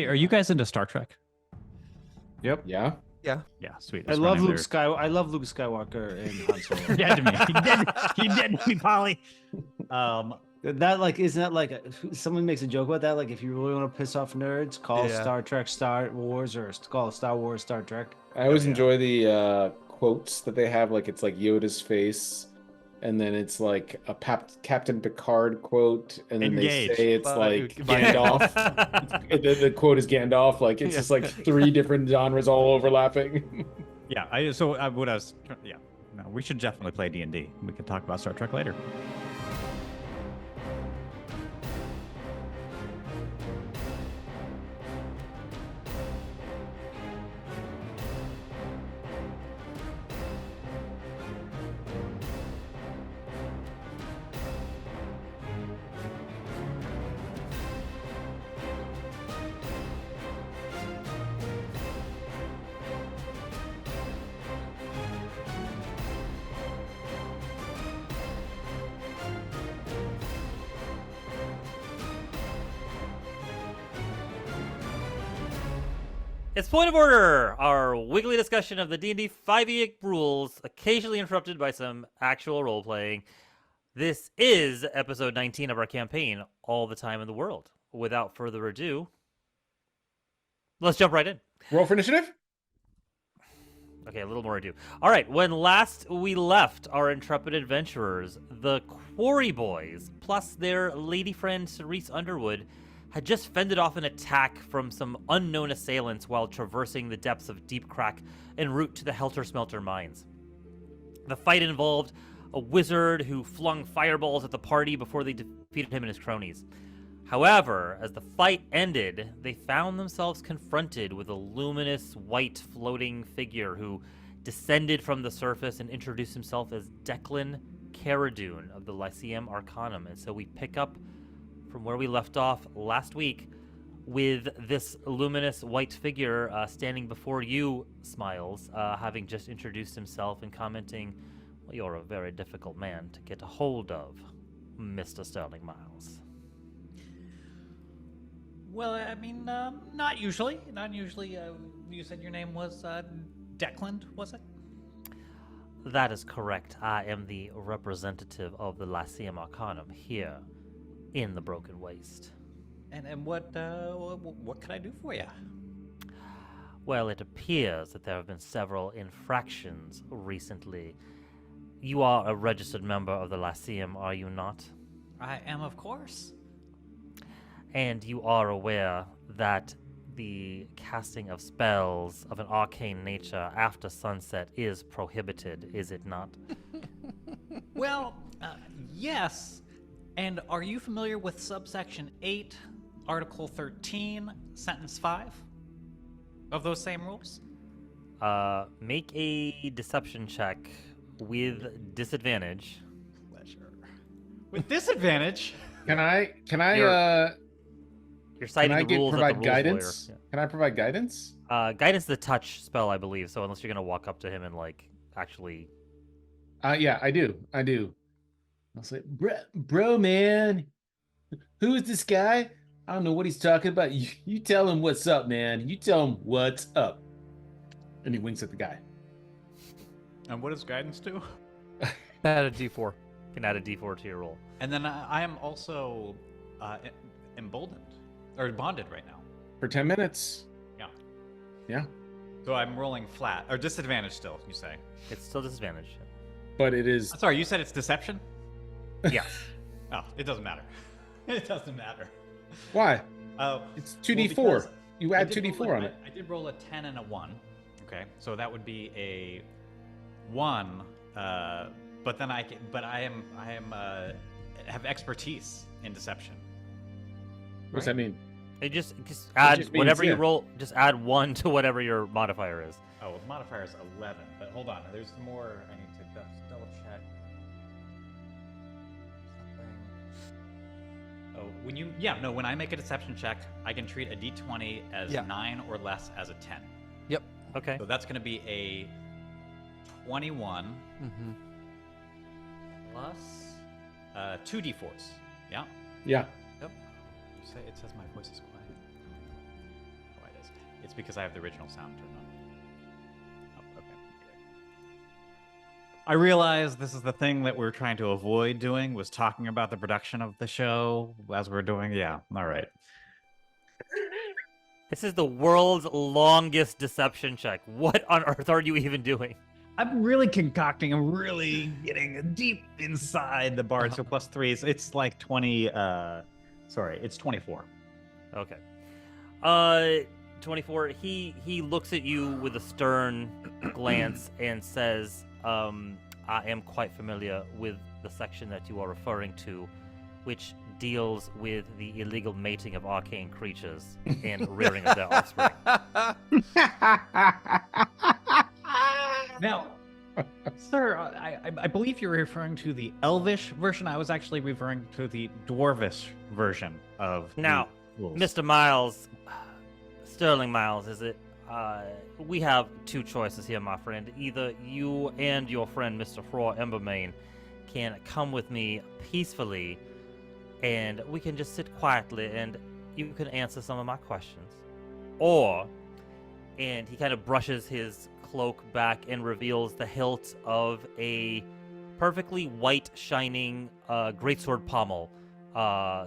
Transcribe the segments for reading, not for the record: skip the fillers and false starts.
are you guys into Star Trek? Yep. Yeah. Yeah, sweet. I love Luke Skywalker and Han Solo. He dead to me. He dead to me, Polly. That isn't that like someone makes a joke about that? Like, if you really want to piss off nerds, call Star Trek Star Wars, or call Star Wars Star Trek. I always enjoy the quotes that they have. Like, it's like Yoda's face, and then it's like a Captain Picard quote, and then Engage. they say it's like Gandalf. the quote is Gandalf. Like, it's just like three different genres all overlapping. Yeah, no, we should definitely play D&D. We can talk about Star Trek later. It's Point of Order, our weekly discussion of the D&D 5e rules, occasionally interrupted by some actual role-playing. This is episode 19 of our campaign, All the Time in the World. Without further ado, let's jump right in. Roll for initiative? Okay, a little more ado. All right, when last we left our intrepid adventurers, the Quarry Boys, plus their lady friend Cerise Underwood, had just fended off an attack from some unknown assailants while traversing the depths of Deep Crack en route to the Helter Smelter mines. The fight involved a wizard who flung fireballs at the party before they defeated him and his cronies. However, as the fight ended, they found themselves confronted with a luminous white floating figure who descended from the surface and introduced himself as Declan Caradune of the Lyceum Arcanum. And so we pick up from where we left off last week with this luminous white figure standing before you, Smiles, having just introduced himself and commenting, well, you're a very difficult man to get a hold of, Mr. Sterling Miles. Well, I mean, not usually. Not usually. You said your name was Declan, was it? That is correct. I am the representative of the Lyceum Arcanum here in the Broken Waste. And what can I do for you? Well, it appears that there have been several infractions recently. You are a registered member of the Lyceum, are you not? I am, of course. And you are aware that the casting of spells of an arcane nature after sunset is prohibited, is it not? Well, yes. And are you familiar with subsection 8, article 13, sentence 5 of those same rules? Make a deception check with disadvantage. Pleasure. With disadvantage? Can I You're citing the rules provide of the rules guidance? lawyer. Can I provide guidance? Guidance is the touch spell, I believe. So unless you're gonna walk up to him and actually. Yeah, I do. I'll say, bro, man, who is this guy? I don't know what he's talking about. You tell him what's up, man. You tell him what's up. And he winks at the guy. And what does guidance do? Add a d4. You can add a d4 to your roll. And then I am also emboldened, or bonded right now. For 10 minutes. Yeah. So I'm rolling flat, or disadvantage still, you say? It's still disadvantage. But it is... Sorry, you said it's deception? Yes. Oh, it doesn't matter. It doesn't matter. Why? Oh, It's 2d4. You add 2d4 on it. I did roll a 10 and a 1. Okay, so that would be a 1. But then I have expertise in deception. What's that mean? It just add just means, whatever you yeah. roll. Just add 1 to whatever your modifier is. Oh, the modifier is 11. But hold on, there's more. I need to double check. Something. Oh, when I make a deception check, I can treat a d20 as 9 or less as a 10. Yep. Okay. So that's going to be a 21 plus 2 d4s. Yeah. Yeah. Yep. You say it says my voice is quiet. because I have the original sound turned on. Oh, okay. I realize this is the thing that we're trying to avoid doing, was talking about the production of the show as we're doing. Yeah, all right. This is the world's longest deception check. What on earth are you even doing? I'm really concocting. I'm really getting deep inside the bard. So plus 3, it's like 20. Sorry, it's 24. Okay. 24. He looks at you with a stern glance and says, I am quite familiar with the section that you are referring to, which deals with the illegal mating of arcane creatures and rearing of their offspring. Now, sir, I believe you're referring to the Elvish version. I was actually referring to the Dwarvish version of Now, the rules. Mr. Miles, Sterling Miles, is it? We have two choices here, my friend. Either you and your friend, Mr. Fror Embermane, can come with me peacefully, and we can just sit quietly, and you can answer some of my questions. Or, and he kind of brushes his cloak back and reveals the hilt of a perfectly white, shining greatsword pommel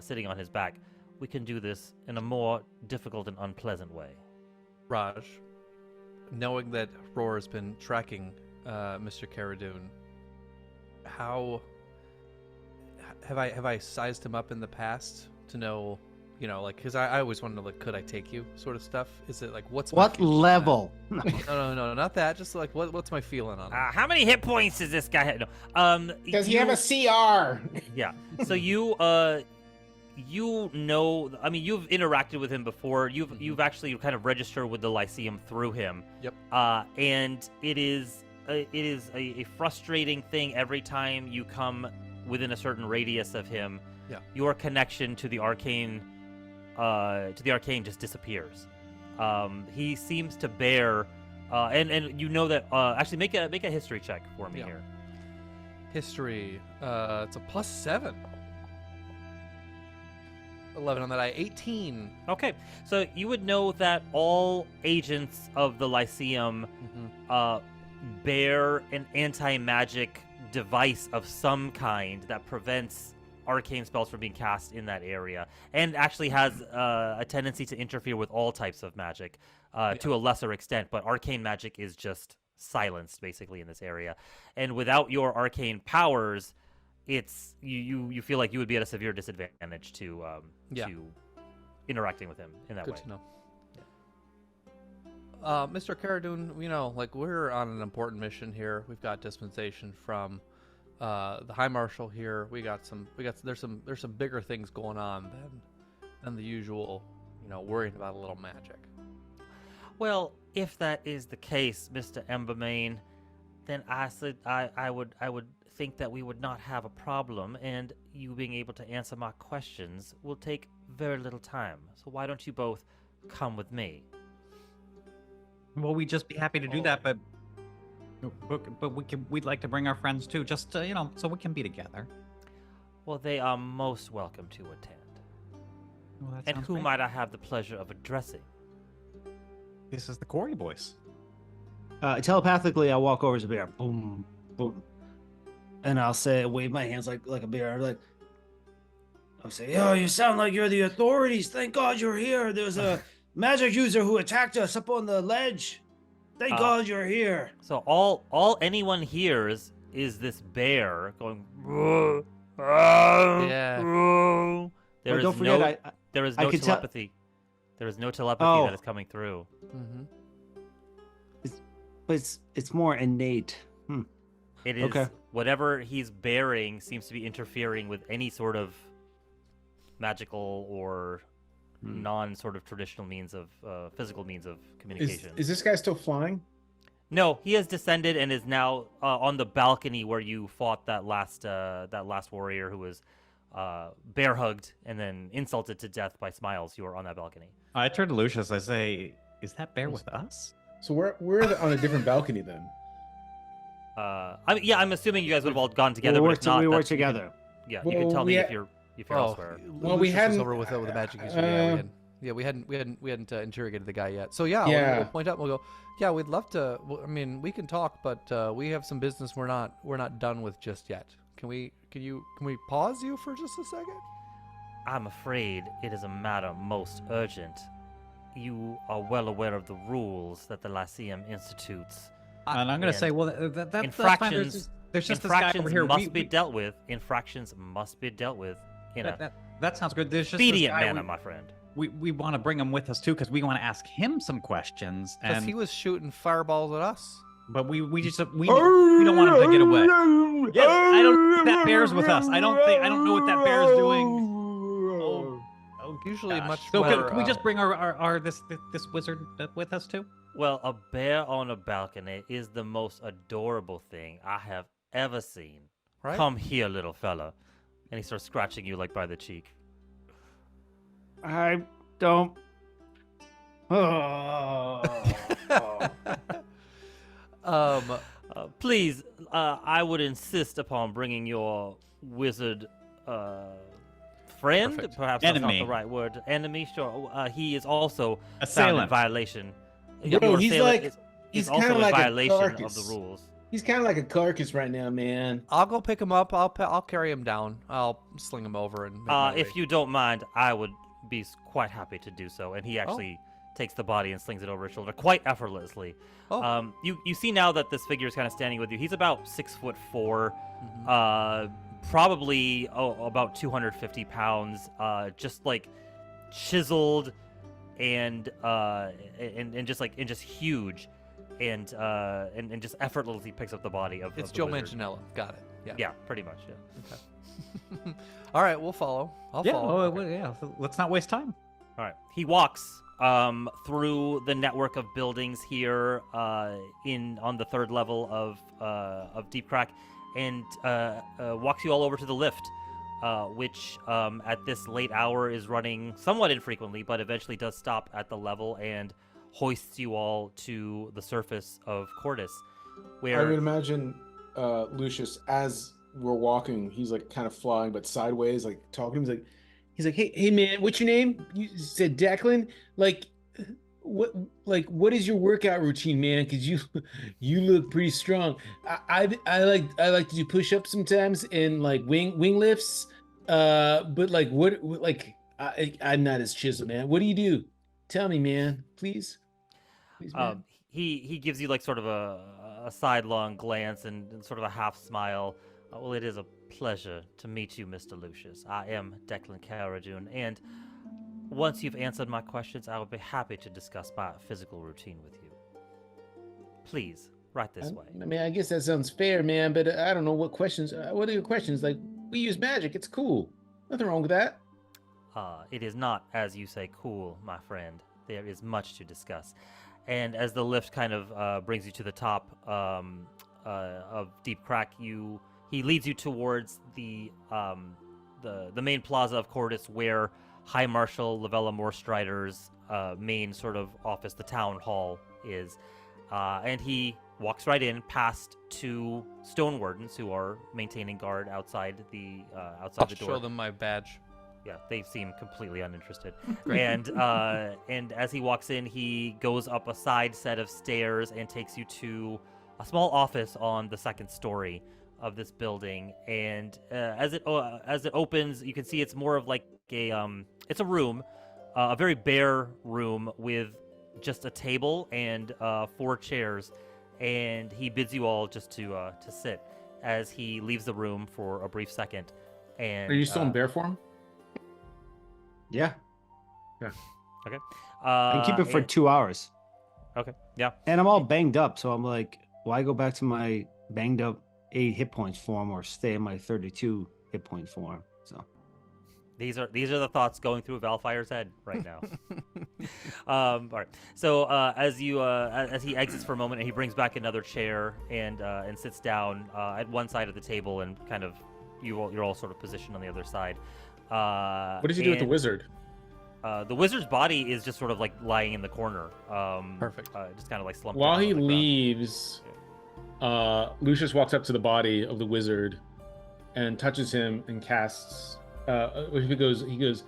sitting on his back. We can do this in a more difficult and unpleasant way. Raj, knowing that Roar has been tracking Mr. Karadoon, how have I sized him up in the past to know, like, because I always wanted to know, like, could I take you sort of stuff? Is it like, what's my What feeling on level? that? No, not that. Just like, what's my feeling on it? How many hit points does this guy have? No. Does he have a CR? Yeah. So you know, I mean, you've interacted with him before. You've actually kind of registered with the Lyceum through him. Yep. And it is a frustrating thing every time you come within a certain radius of him. Yeah. Your connection to the arcane just disappears. He seems to bear, and you know that. Actually, make a history check for me here. History. It's a +7. 11 on that. 18. Okay, so you would know that all agents of the Lyceum bear an anti-magic device of some kind that prevents arcane spells from being cast in that area, and actually has a tendency to interfere with all types of magic to a lesser extent, but arcane magic is just silenced basically in this area. And without your arcane powers, it's you feel like you would be at a severe disadvantage to interacting with him in that way. Good to know. Mr. Karadoon, like, we're on an important mission here. We've got dispensation from the High Marshal here. There's some bigger things going on than the usual, worrying about a little magic. Well, if that is the case, Mr. Embermane, then I would think that we would not have a problem, and you being able to answer my questions will take very little time. So why don't you both come with me? Well, we'd just be happy to do that, but we'd like to bring our friends too, just so we can be together. Well, they are most welcome to attend. Well, that And sounds who great. might I have the pleasure of addressing? This is the Quarry Boys. Telepathically, I'll walk over to the bear. Boom, boom. And I'll say, wave my hands like a bear. I'll say, "Oh, you sound like you're the authorities. Thank God you're here. There's a magic user who attacked us up on the ledge. Thank God you're here." So all anyone hears is this bear going. "Roar, roar, Yeah. roar." There is Don't forget, no, there is I no could tell- telepathy. There is no telepathy Oh. that is coming through. Mm-hmm. but it's more innate. It is Okay. whatever he's bearing seems to be interfering with any sort of magical or non-sort of traditional means of physical means of communication. Is this guy still flying? No, he has descended and is now on the balcony where you fought that last warrior who was bear hugged and then insulted to death by Smiles. You were on that balcony. I turn to Lucius. I say, "Is that bear with us?" So we're on a different balcony then. I'm assuming you guys would have all gone together. we but if not, work that's- together. You can Well, tell we me ha- if you're Oh, elsewhere. Well, we Lucius was hadn't- over with the magic user. Yeah, we had. Yeah, we hadn't interrogated the guy yet. So yeah, Yeah. we'll point out. We'll go. Yeah, we'd love to. I mean, we can talk, but we have some business we're not done with just yet. Can we pause you for just a second? I'm afraid it is a matter most urgent. You are well aware of the rules that the Lyceum institutes. And I'm going to say, and well, that's fine. infractions. There's just this guy Infractions over here. must be dealt with. Infractions must be dealt with in a that sounds good. There's just this expedient guy manner, my friend. we want to bring him with us too because we want to ask him some questions. Because And he was shooting fireballs at us. but we don't want him to get away. Yes, I don't think that bear's with us. I don't know what that bear's doing. Oh, Usually gosh. much So more, can we just bring our this wizard with us too? Well, a bear on a balcony is the most adorable thing I have ever seen. right? Come here, little fella. And he starts scratching you like by the cheek. I don't. Oh. Please, I would insist upon bringing your wizard friend. Perfect. Perhaps that's Enemy. not the right word. Enemy, sure. He is also found in Assailant. violation. Bro, Your he's assailant like- is he's also kinda in like a violation of carcass. the rules. He's kind of like a carcass right now, man. I'll go pick him up. I'll carry him down. I'll sling him over and. Make my If way. you don't mind, I would be quite happy to do so. And he actually takes the body and slings it over his shoulder quite effortlessly. Oh. You see now that this figure is kind of standing with you. He's about 6'4", Mhm. probably about 250 pounds, just like chiseled and just huge, and just effortlessly picks up the body of. It's of the Joe wizard. Manganiello. Got it. Yeah. Yeah, pretty much. Yeah. All right, we'll follow. I'll Yeah, follow. well, yeah. Let's not waste time. All right. He walks through the network of buildings here on the third level of Deep Crack, and walks you all over to the lift, which at this late hour is running somewhat infrequently, but eventually does stop at the level and hoists you all to the surface of Cordis, I where would imagine Lucius, as we're walking, he's like kind of flying, but sideways, like talking to him. He's like, hey man, what's your name? You said Declan. Like, what is your workout routine, man? Because you look pretty strong. I like to do push-ups sometimes and like wing lifts. But like I'm not as chiseled, man. What do you do? Tell me, man, please. Please, man. he gives you like sort of a sidelong glance and sort of a half smile. Well, it is a pleasure to meet you, Mr. Lucius. I am Declan Caradune, and once you've answered my questions, I would be happy to discuss my physical routine with you. Please, right this way. I mean, I guess that sounds fair, man, but I don't know what questions. What are your questions? Like, we use magic. It's cool. Nothing wrong with that. It is not, as you say, cool, my friend. There is much to discuss. And as the lift kind of brings you to the top of Deep Crack, he leads you towards the main plaza of Cordis, where High Marshal Lavella Morstrider's main sort of office, the town hall, is. And he walks right in past two stone wardens who are maintaining guard outside the I'll door. show them my badge. Yeah, they seem completely uninterested. And as he walks in, he goes up a side set of stairs and takes you to a small office on the second story of this building. And as it opens, you can see it's more of like it's a room, a very bare room with just a table and 4 chairs. And he bids you all just to sit as he leaves the room for a brief second. And Are you still in bear form? Yeah. Okay. I can keep it for and- 2 hours. Okay. Yeah. And I'm all banged up, so I'm like, why go back to my banged up 8 hit points form or stay in my 32 hit point form? So These are the thoughts going through Valfire's head right now. All right. So as he exits for a moment, and he brings back another chair and sits down at one side of the table, and kind of you're all sort of positioned on the other side. What does he do with the wizard? The wizard's body is just sort of like lying in the corner. Perfect. Just kind of like slumped. While down he on the ground. leaves, Lucius walks up to the body of the wizard and touches him and casts. He goes,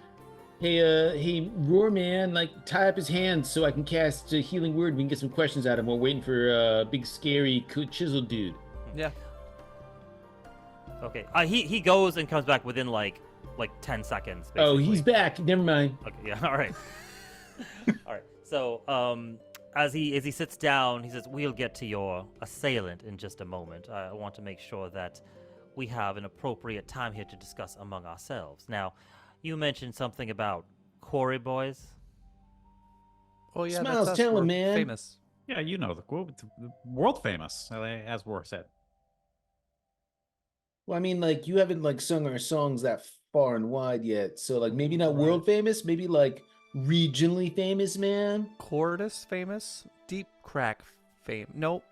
Hey, Roar Man, like tie up his hands so I can cast a healing word. We can get some questions out of him. We're waiting for big scary chisel dude. Yeah. Okay. He goes and comes back within like 10 seconds. Basically. Oh, he's back. Never mind. Okay. Yeah. All right. All right. So as he sits down, he says, "We'll get to your assailant in just a moment. I want to make sure that we have an appropriate time here to discuss among ourselves." Now, you mentioned something about quarry boys. Oh yeah, Smiles, that's us. tell him, We're man. famous. Yeah, you know the quote. It's world famous, as War said. Well, I mean, like you haven't like sung our songs that far and wide yet, so like maybe not world famous, maybe like regionally famous, man. Cordis famous. Deep crack fame. Nope.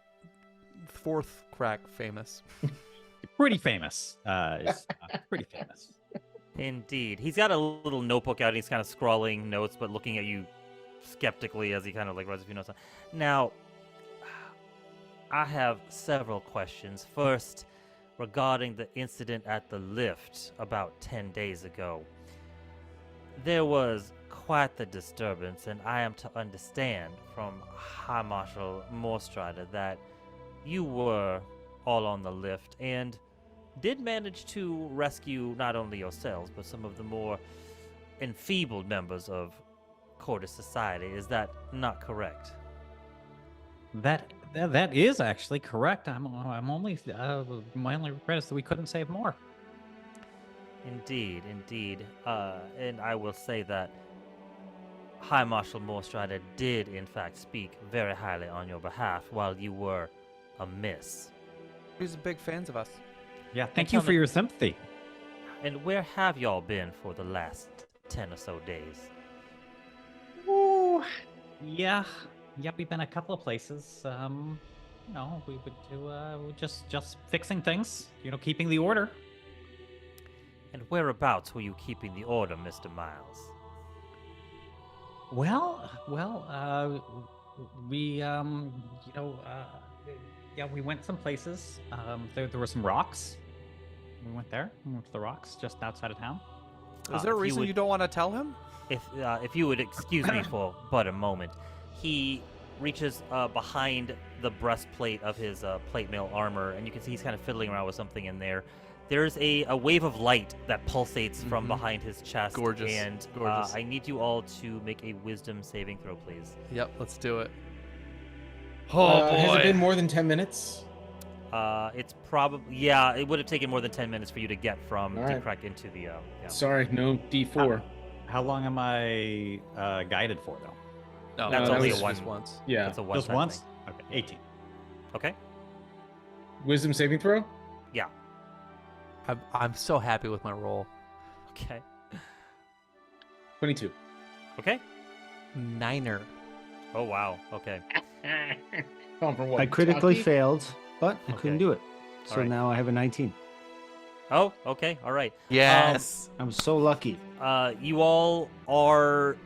Fourth crack famous. Pretty famous. Pretty famous. Indeed. He's got a little notebook out and he's kind of scrawling notes, but looking at you skeptically as he kind of like writes a few notes. Now, I have several questions. First, regarding the incident at the lift about 10 days ago. There was quite the disturbance, and I am to understand from High Marshal Morstrider that you were all on the lift and did manage to rescue not only yourselves, but some of the more enfeebled members of Cordis society. Is that not correct? That is actually correct. I'm only my only regret is that we couldn't save more. Indeed. And I will say that High Marshal Morstrider did in fact speak very highly on your behalf while you were amiss. He's big fans of us. Yeah, thank you for your sympathy. And where have y'all been for the last 10 or so days? Ooh, yeah, we've been a couple of places. We would do just fixing things. Keeping the order. And whereabouts were you keeping the order, Mr. Miles? We went some places. There were some rocks. We went there. We went to the rocks just outside of town. Is there a if you reason would- you don't want to tell him? If you would excuse me for but a moment, he reaches behind the breastplate of his plate mail armor, and you can see he's kind of fiddling around with something in there. There's a wave of light that pulsates from behind his chest. Gorgeous, And gorgeous. I need you all to make a wisdom saving throw, please. Yep, let's do it. Oh boy. Has it been more than 10 minutes? It's probably, yeah, it would have taken more than 10 minutes for you to get from All right. Deep Crack into the, yeah. Sorry, no D4. How long am I guided for though? No, That's No, only that a was one. just once. Yeah. That's a Just one-time once? thing. Okay, 18. Okay. Wisdom saving throw? Yeah. I'm so happy with my roll. Okay. 22. Okay. Niner. Oh, wow. Okay. Calling for what? I critically Taki? failed, but I couldn't Okay. do it. So Alright. now I have a 19. Oh, okay. All right. Yes. I'm so lucky. You all are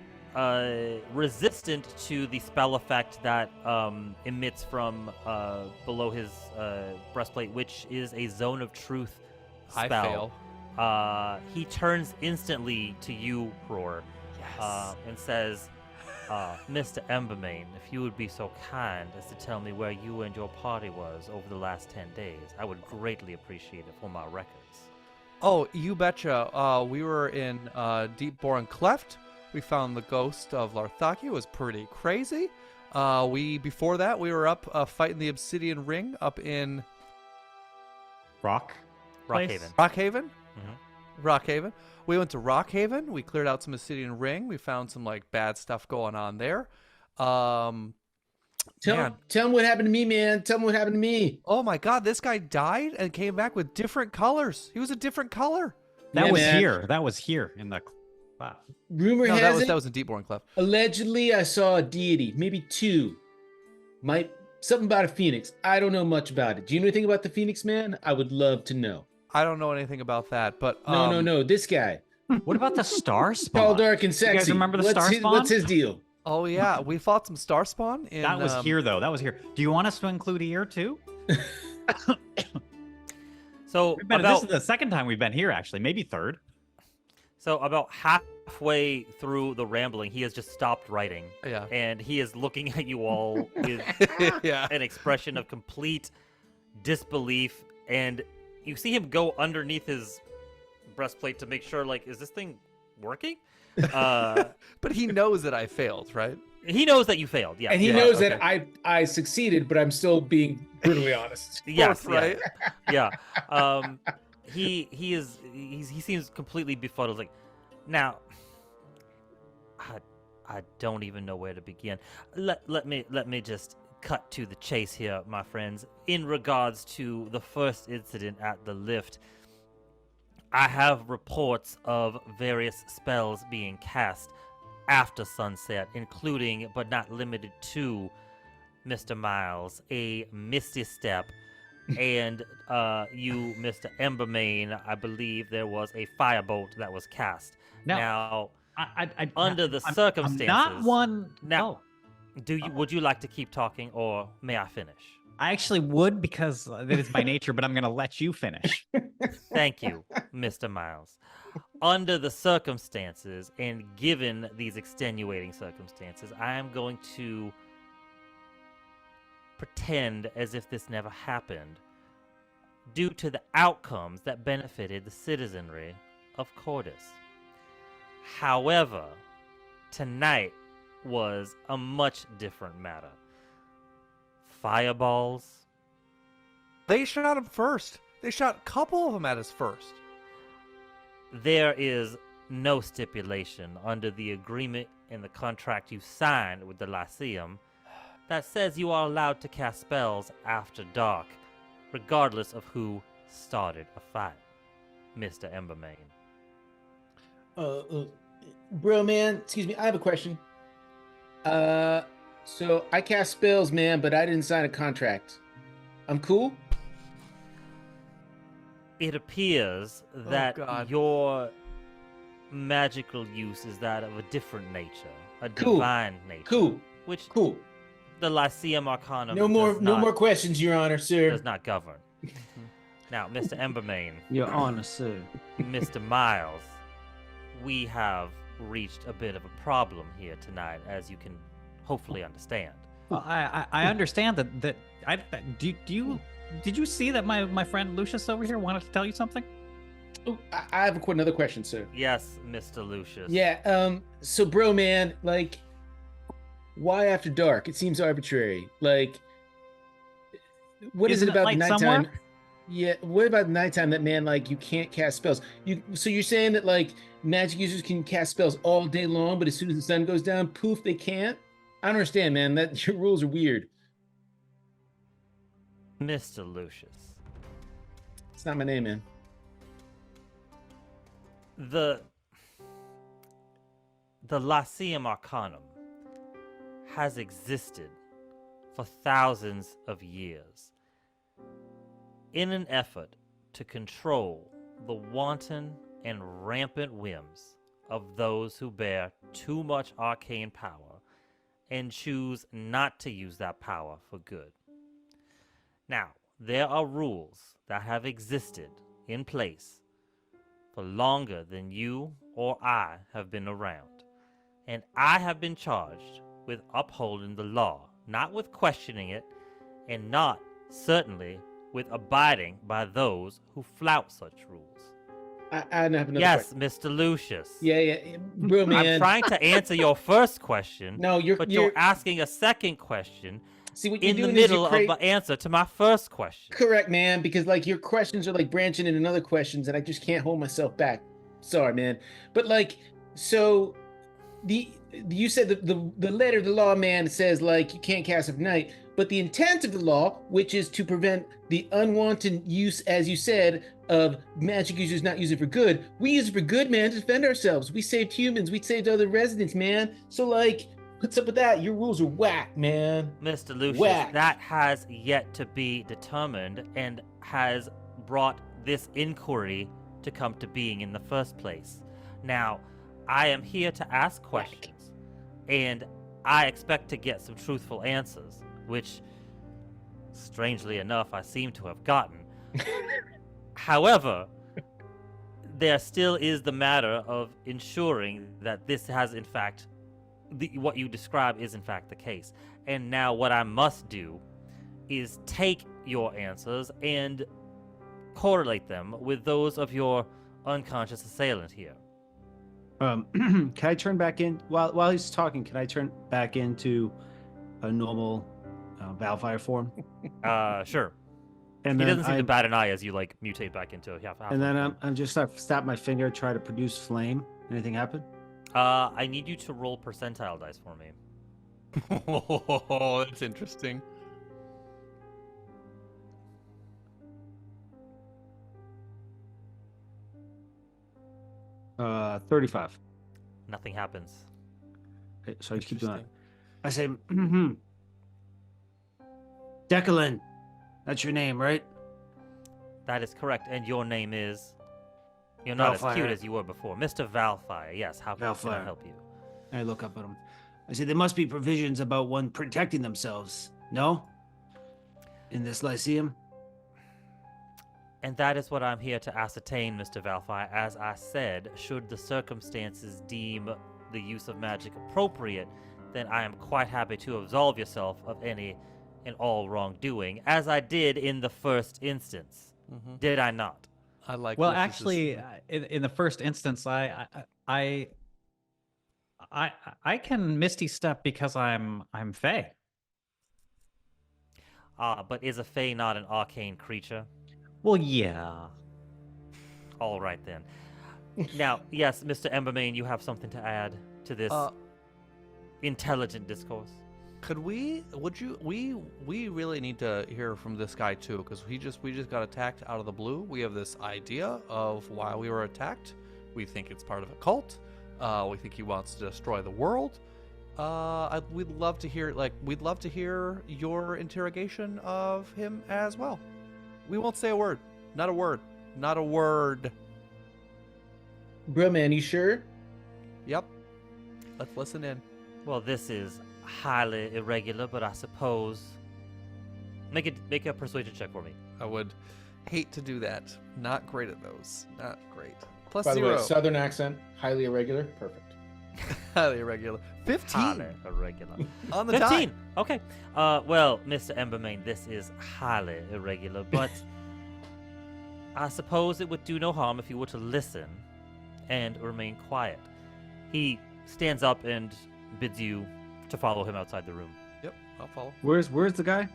resistant to the spell effect that emits from below his breastplate, which is a Zone of Truth I spell. fail. He turns instantly to you, Roar, Yes. and says, Mr. Embermane, if you would be so kind as to tell me where you and your party was over the last 10 days, I would greatly appreciate it for my records. Oh, you betcha. We were in Deep Boring Cleft. We found the ghost of Larthaki. It was pretty crazy. Before that, we were up fighting the Obsidian Ring up in Rockhaven. Rockhaven. Mhm. Rockhaven. We went to Rockhaven. We cleared out some Obsidian Ring. We found some like bad stuff going on there. Man. Tell him what happened to me, man. Tell him what happened to me. Oh my God, this guy died and came back with different colors. He was a different color. That Yeah, was man. here. That was here in the. Wow. Rumor No, has it, that was in Deep Boring Cleft. allegedly I saw a deity, maybe two. Something about a phoenix. I don't know much about it. Do you know anything about the Phoenix Man? I would love to know. I don't know anything about that, but No. This guy. What about the star Tall, spawn? dark, and sexy. guys remember the what's Star his, Spawn? What's his deal? Oh yeah, we fought some Starspawn. In, That was here though. That was here. Do you want us to include here too? So This is the second time we've been here, actually. Maybe third. So about half halfway through the rambling, he has just stopped writing, Yeah. and he is looking at you all with Yeah. an expression of complete disbelief, and you see him go underneath his breastplate to make sure, like, is this thing working? But he knows that I failed, right? He knows that you failed. Yeah, And he Yeah, knows okay. that I succeeded, but I'm still being brutally honest. yes, Both, right? Yeah. He seems completely befuddled. Like, now, I don't even know where to begin. Let me just cut to the chase here, my friends. In regards to the first incident at the lift, I have reports of various spells being cast after sunset, including but not limited to, Mr. Miles, a Misty Step, and you, Mr. Embermane, I believe there was a firebolt that was cast. Now, under the circumstances, I'm not one. Now- No, would you like to keep talking, or may I finish? I actually would because that is my nature, but I'm going to let you finish. Thank you, Mr. Miles. Under the circumstances, and given these extenuating circumstances, I am going to pretend as if this never happened, due to the outcomes that benefited the citizenry of Cordis. However, tonight was a much different matter. Fireballs. They shot him first. They shot a couple of them at us first. There is no stipulation under the agreement in the contract you signed with the Lyceum that says you are allowed to cast spells after dark, regardless of who started a fight. Mr. Embermane. Bro, man, excuse me, I have a question. So I cast spells, man, but I didn't sign a contract. I'm cool? It appears that God. your magical use is that of a different nature, a Cool. divine nature, Cool, which cool. the Lyceum Arcanum No more questions, Your Honor, sir. does not govern. Now, Mr. Embermane, Your Honor, sir. Mr. Miles, we have reached a bit of a problem here tonight, as you can hopefully understand. Well, I understand that did you see that my friend Lucius over here wanted to tell you something? Oh, I have another question, sir. Yes, Mr. Lucius. Yeah, so bro, man, like, why after dark? It seems arbitrary. Like, what is Isn't it about light nighttime? somewhere? Yeah, what about nighttime that, man, like, you can't cast spells? So you're saying that, like, magic users can cast spells all day long, but as soon as the sun goes down, poof, they can't? I don't understand, man. That your rules are weird. Mr. Lucius. It's not my name, man. The Lyceum Arcanum has existed for thousands of years in an effort to control the wanton and rampant whims of those who bear too much arcane power and choose not to use that power for good. Now, there are rules that have existed in place for longer than you or I have been around, and I have been charged with upholding the law, not with questioning it, and not, certainly, with abiding by those who flout such rules. I have another Yes, question. Mr. Lucius. Yeah, bro, man. I'm trying to answer your first question, No, but you're asking a second question see what you're in the doing is middle of the answer to my first question. Correct, man, because like your questions are like branching into other questions, and I just can't hold myself back. Sorry, man. But like, so you said the letter of the law, man, says like you can't cast at night, but the intent of the law, which is to prevent the unwanted use, as you said, of magic users not using it for good. We use it for good, man, to defend ourselves. We saved humans. We saved other residents, man. So like, what's up with that? Your rules are whack, man. Mr. Lucius, Whack. that has yet to be determined and has brought this inquiry to come to being in the first place. Now, I am here to ask questions, and I expect to get some truthful answers, which, strangely enough, I seem to have gotten. However, there still is the matter of ensuring that this has, in fact, what you describe is, in fact, the case. And now what I must do is take your answers and correlate them with those of your unconscious assailant here. Can I turn back in while he's talking? Can I turn back into a normal Valfire form? Sure. And He then doesn't seem to bat an eye as you like mutate back into a half. And then I'm just snap my finger, try to produce flame. Anything happen? I need you to roll percentile dice for me. Oh, that's interesting. Uh, 35. Nothing happens. Okay, so I just keep doing it. Interesting. I say, Declan. That's your name, right? That is correct. And your name is? You're not as Valfire. cute as you were before. Mr. Valfire. Yes, how can I Valfire. help you? I look up at him. I say, there must be provisions about one protecting themselves. No? In this Lyceum? And that is what I'm here to ascertain, Mr. Valfire. As I said, should the circumstances deem the use of magic appropriate, then I am quite happy to absolve yourself of any and all wrongdoing, as I did in the first instance. Mhm. Did I not? I like. Well, Lucius's- actually, in the first instance, I can Misty Step because I'm Fey. But is a Fae not an arcane creature? Well, yeah. All right then. Now, yes, Mr. Embermane, you have something to add to this intelligent discourse. Could we? Would you? We really need to hear from this guy too, because we just got attacked out of the blue. We have this idea of why we were attacked. We think it's part of a cult. We think he wants to destroy the world. We'd love to hear your interrogation of him as well. We won't say a word. Not a word. Not a word. Bro, man, you sure? Yep. Let's listen in. Well, this is highly irregular, but I suppose make a persuasion check for me. I would hate to do that. Not great at those. Not great. Plus By the way, 0. southern accent, highly irregular, perfect. Highly irregular. 15 Highly irregular. on the 15. dot. Okay. Well, Mr. Embermane, this is highly irregular, but I suppose it would do no harm if you were to listen and remain quiet. He stands up and bids you to follow him outside the room. Yep, I'll follow. Where's the guy?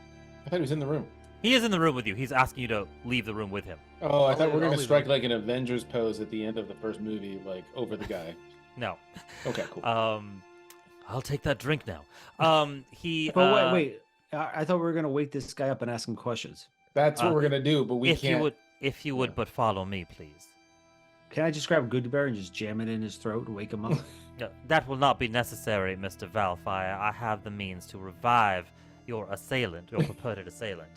I thought he was in the room. He is in the room with you. He's asking you to leave the room with him. Oh, I I'll thought we leave- were I'll going to leave strike him. like an Avengers pose at the end of the first movie, like over the guy. No. Okay, cool. I'll take that drink now. He. But wait. I thought we were gonna wake this guy up and ask him questions. That's what we're going to do, but we if can't. you would, but follow me, please. Can I just grab a good bear and just jam it in his throat and wake him up? No, that will not be necessary, Mr. Valfire. I have the means to revive your assailant, your purported assailant.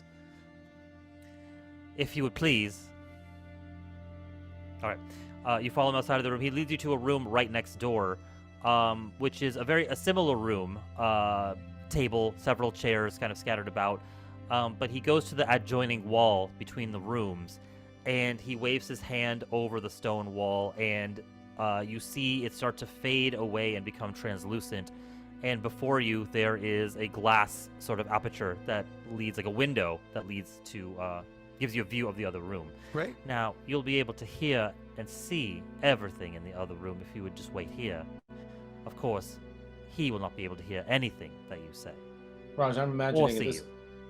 If you would please. All right. You follow him outside of the room. He leads you to a room right next door, which is a similar room. Table, several chairs kind of scattered about. But he goes to the adjoining wall between the rooms, and he waves his hand over the stone wall, and you see it start to fade away and become translucent. And before you, there is a glass sort of aperture that leads, like a window that leads to, gives you a view of the other room. Right. Now, you'll be able to hear and see everything in the other room if you would just wait here. Of course, he will not be able to hear anything that you say. Raj, I'm Or imagining see you.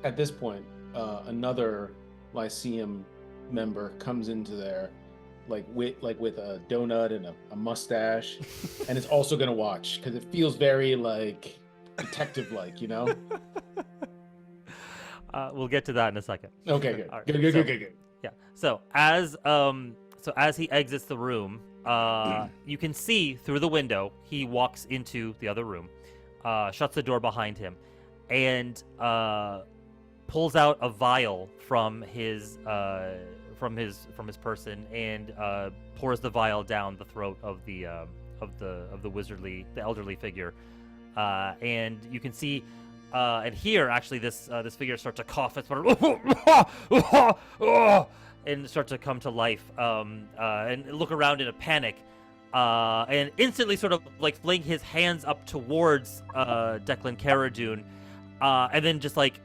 at this point, another Lyceum member comes into there, like with a donut and a mustache, and is also gonna watch because it feels very like detective-like, you know? We'll get to that in a second. Okay, good, All right, good. Yeah. So as he exits the room, you can see through the window he walks into the other room, shuts the door behind him, and pulls out a vial from his person and pours the vial down the throat of the elderly figure, and you can see And here, actually, this figure starts to cough and sort of and start to come to life and look around in a panic. And instantly sort of like fling his hands up towards Declan Caradune, and then just like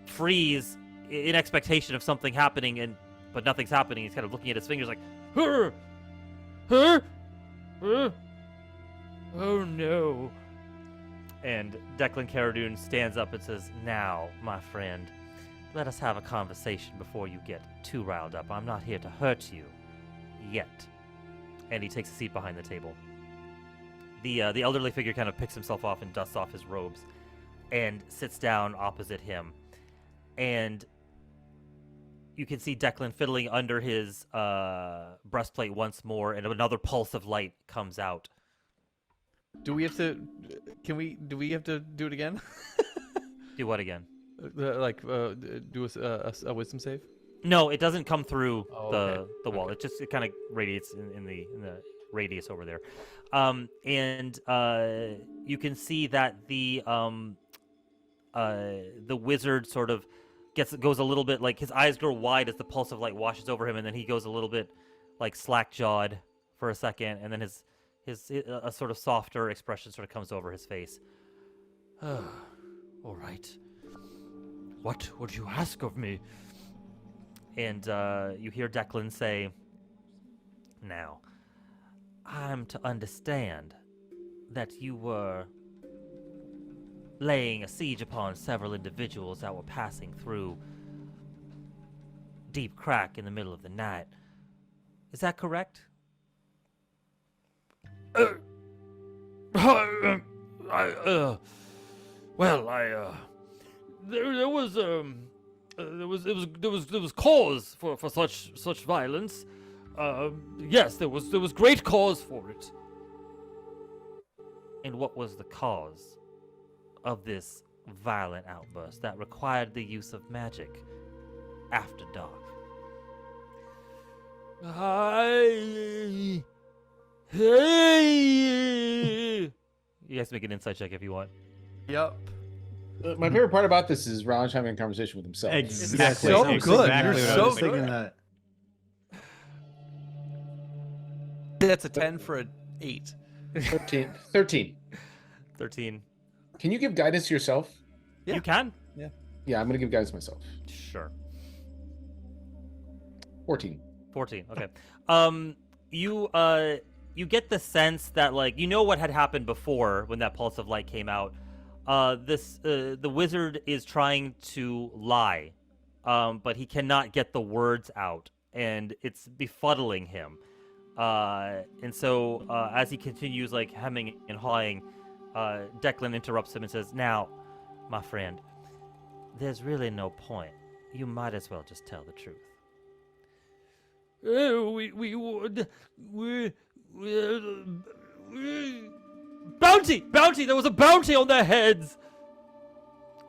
freeze in expectation of something happening, but nothing's happening. He's kind of looking at his fingers like, oh no. And Declan Caradune stands up and says, "Now, my friend, let us have a conversation before you get too riled up. I'm not here to hurt you yet." And he takes a seat behind the table. The elderly figure kind of picks himself off and dusts off his robes and sits down opposite him. And you can see Declan fiddling under his breastplate once more, and another pulse of light comes out. Do we have to? Do we have to do it again? Do what again? Do a wisdom save? No, it doesn't come through Oh, the wall. okay. It kind of radiates in the radius over there, and you can see that the wizard sort of goes a little bit like his eyes grow wide as the pulse of light washes over him, and then he goes a little bit like slack-jawed for a second, and then his a sort of softer expression sort of comes over his face. All right. What would you ask of me? And you hear Declan say, "Now, I'm to understand that you were laying a siege upon several individuals that were passing through Deep Crack in the middle of the night. Is that correct?" There was cause for such violence. Yes, there was great cause for it. And what was the cause of this violent outburst that required the use of magic after dark? You guys make an insight check if you want. Yep. My favorite part about this is Raj having a conversation with himself. Exactly. So That's good. exactly You're what I so was thinking. Thinking that. That's a 10 for an 8. 13. 13. Can you give guidance to yourself? Yeah. You can? Yeah, I'm going to give guidance myself. Sure. 14. 14. Okay. You get the sense that like you know what had happened before when that pulse of light came out. The wizard is trying to lie, but he cannot get the words out, and it's befuddling him. And so as he continues like hemming and hawing, Declan interrupts him and says, "Now, my friend, there's really no point. You might as well just tell the truth." Bounty! There was a bounty on their heads!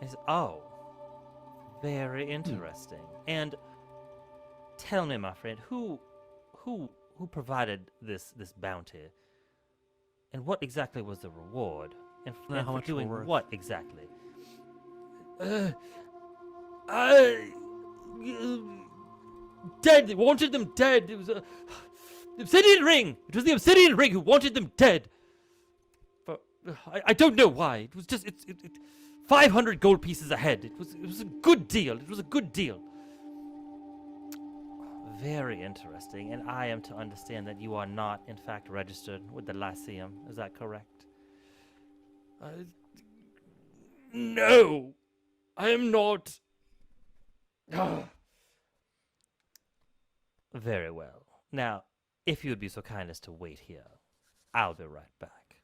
He says, "Oh, very interesting. And tell me, my friend, who provided this bounty? And what exactly was the reward? And How for much doing worth? what exactly?" Dead. They wanted them dead. It was the obsidian ring. It was the obsidian ring who wanted them dead. But I don't know why. It was just 500 gold pieces a head. It was a good deal. It was a good deal. Very interesting. And I am to understand that you are not, in fact, registered with the Lyceum. Is that correct? No, I am not. Very well. Now, if you would be so kind as to wait here, I'll be right back.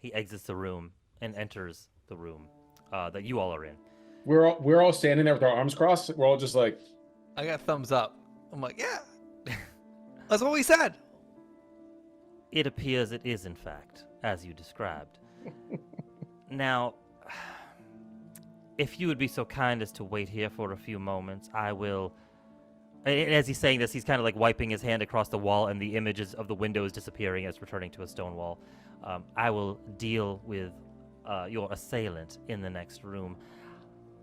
He exits the room and enters the room that you all are in. We're all standing there with our arms crossed. We're all just like, I got thumbs up. I'm like, yeah. That's what we said. It appears it is, in fact, as you described. Now, if you would be so kind as to wait here for a few moments, I will... And as he's saying this, he's kind of like wiping his hand across the wall, and the images of the window is disappearing as returning to a stone wall. I will deal with your assailant in the next room.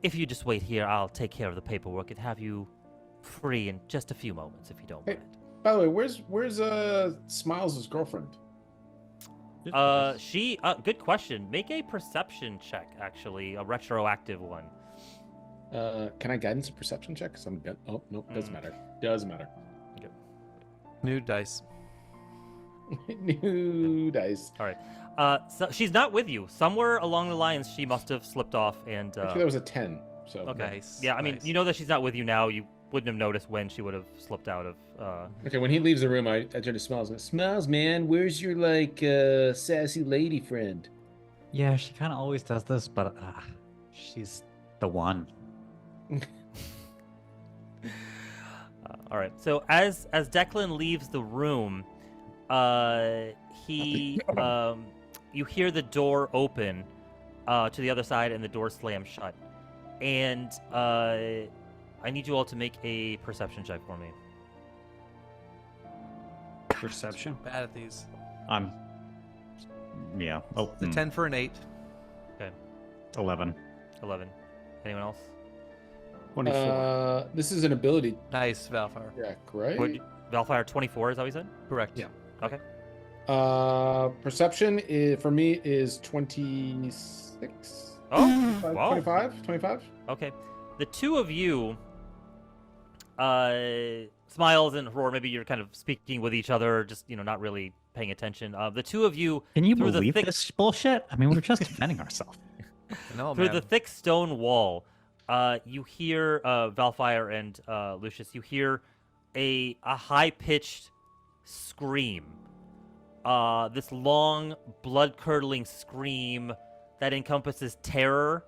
If you just wait here, I'll take care of the paperwork and have you free in just a few moments, if you don't Hey. mind. By the way, where's Smiles' girlfriend? Good question. Make a perception check, actually, a retroactive one. Can I guidance a perception check? Cause oh no, doesn't matter. Doesn't matter. New dice. New dice. All right. So she's not with you. Somewhere along the lines, she must have slipped off and. Actually, that was a 10. So Okay. Nice, Yeah, I mean, nice. you know that she's not with you now. You wouldn't have noticed when she would have slipped out of. Okay, when he leaves the room, I turn to Smiles. And, Smiles, man, where's your sassy lady friend? Yeah, she kind of always does this, but she's the one. All right. So as Declan leaves the room, he you hear the door open to the other side, and the door slams shut. And I need you all to make a perception check for me. Perception. Bad at these. Yeah. Oh, The 10 for an 8. 11. 11. Anyone else? 24. This is an ability Nice, Valfire. check, right? Valfire 24 is that what you said? Correct. Yeah. Okay. Perception for me is 26. Oh, wow. 25? Okay. The two of you, Smiles and Roar, maybe you're kind of speaking with each other, just, not really paying attention. The two of you, Can you through the believe thick- this bullshit? I mean, we're just defending ourselves. No, through man. the thick stone wall, you hear Valfire and Lucius. You hear a high-pitched scream. This long, blood-curdling scream that encompasses terror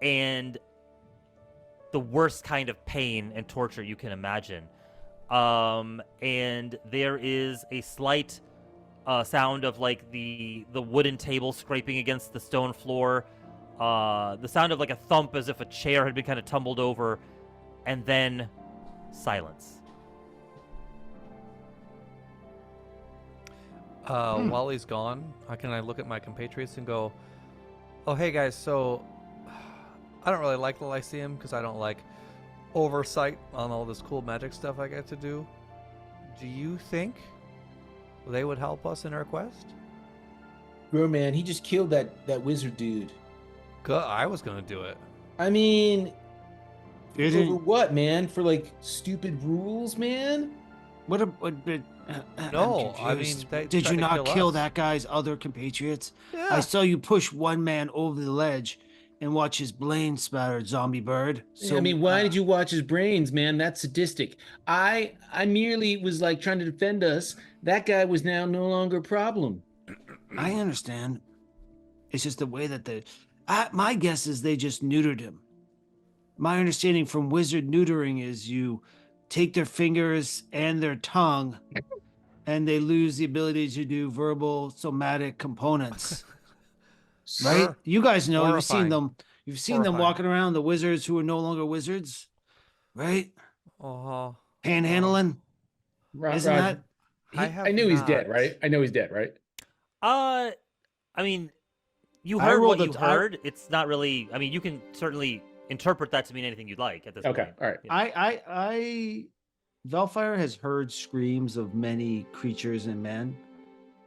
and the worst kind of pain and torture you can imagine. And there is a slight sound of like the wooden table scraping against the stone floor. The sound of like a thump as if a chair had been kind of tumbled over, and then silence. While he's gone, can I look at my compatriots and go, oh, hey guys, so I don't really like the Lyceum because I don't like oversight on all this cool magic stuff I get to do. Do you think they would help us in our quest? Bro, man, he just killed that wizard dude. I was gonna do it. I mean, It over didn't- what, man? For like stupid rules, man? What? No, I'm I confused. mean, they did tried you to not kill kill us. that guy's other compatriots? Yeah. I saw you push one man over the ledge and watch his brain splattered, zombie bird. So, I mean, why did you watch his brains, man? That's sadistic. I merely was like trying to defend us. That guy was now no longer a problem. I understand. It's just the way that my guess is they just neutered him. My understanding from wizard neutering is you take their fingers and their tongue, and they lose the ability to do verbal somatic components. Right? Sure. You guys know you've seen Horrifying. them. You've seen them Horrifying. walking around, the wizards who are no longer wizards, right? Oh, Panhandling. Isn't that? I knew he's dead, right? I know he's dead, right? I mean, you I heard what rolled you a- I- heard. It's not really. I mean, you can certainly interpret that to mean anything you'd like at this Okay, point. all right. I Velfire has heard screams of many creatures and men,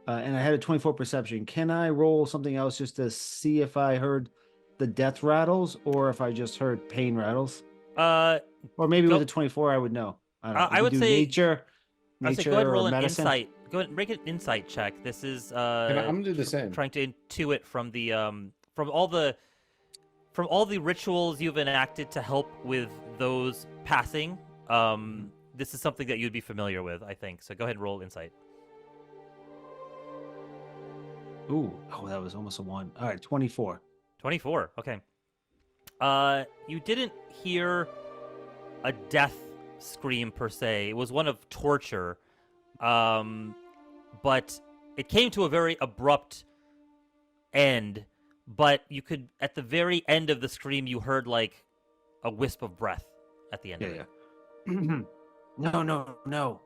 and I had a 24 perception. Can I roll something else just to see if I heard the death rattles or if I just heard pain rattles? Or maybe Go- with a 24, I would know. I don't know. I You would do say- nature, I say go ahead and or roll an medicine. insight. Go ahead and make an insight check. This is And I'm gonna do the same. trying to intuit from the from all the rituals you've enacted to help with those passing. This is something that you'd be familiar with, I think. So go ahead and roll insight. Ooh, oh, that was almost a 1. All right, 24. 24. Okay. You didn't hear a death scream per se. It was one of torture. But it came to a very abrupt end. But you could, at the very end of the scream, you heard like a wisp of breath at the end Yeah, of it. yeah. No.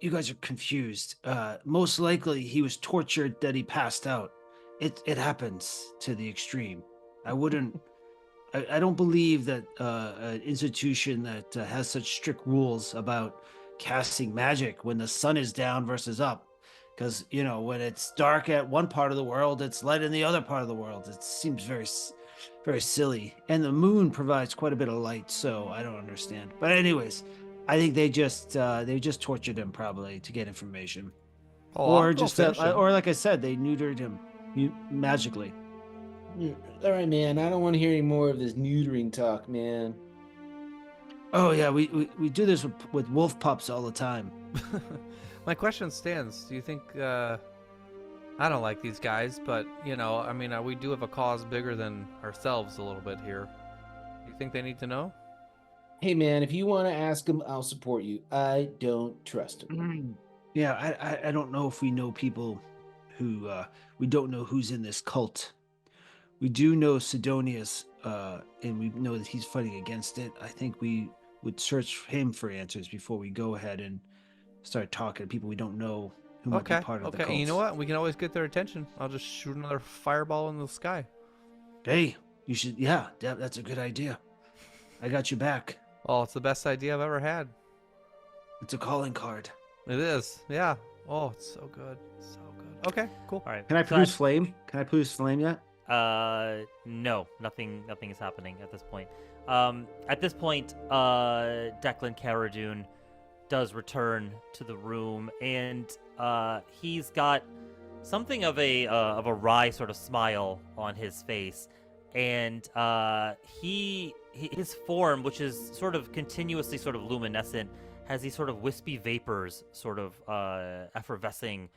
You guys are confused. Most likely he was tortured that he passed out. it happens to the extreme. I wouldn't. I don't believe that an institution that has such strict rules about casting magic when the sun is down versus up, because when it's dark at one part of the world, it's light in the other part of the world. It seems very silly, and the moon provides quite a bit of light, so I don't understand. But anyways, I think they just tortured him probably to get information, Oh, or I'll go just finish him. or like I said, they neutered him magically. All right, man. I don't want to hear any more of this neutering talk, man. Oh yeah, we do this with wolf pups all the time. My question stands. Do you think? I don't like these guys, but I mean, we do have a cause bigger than ourselves a little bit here. Do you think they need to know? Hey, man, if you want to ask him, I'll support you. I don't trust him. Yeah, I don't know if we know people who we don't know who's in this cult. We do know Sidonius, and we know that he's fighting against it. I think we would search him for answers before we go ahead and start talking to people we don't know who might be part of the cult. Okay, you know what? We can always get their attention. I'll just shoot another fireball in the sky. Hey, you should. Yeah, that's a good idea. I got you back. Oh, it's the best idea I've ever had. It's a calling card. It is, yeah. Oh, it's so good. So good. Okay, cool. All right. Can I so produce flame? Can I produce flame yet? No, nothing is happening at this point. At this point, Declan Caradune does return to the room, and he's got something of a wry sort of smile on his face, and his form, which is sort of continuously sort of luminescent, has these sort of wispy vapors sort of effervescing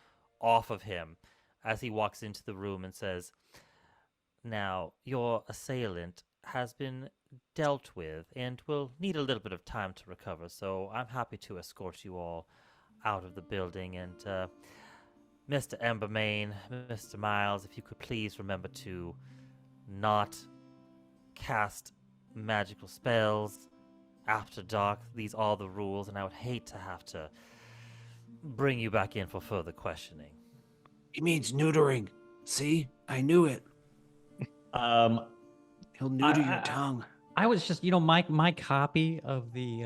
off of him as he walks into the room and says, "Now, your assailant has been dealt with and will need a little bit of time to recover, so I'm happy to escort you all out of the building. And Mr. Embermain, Mr. Miles, if you could please remember to not cast magical spells after dark. These are the rules, and I would hate to have to bring you back in for further questioning." He means neutering. See, I knew it. He'll neuter your tongue. I was just, my copy of the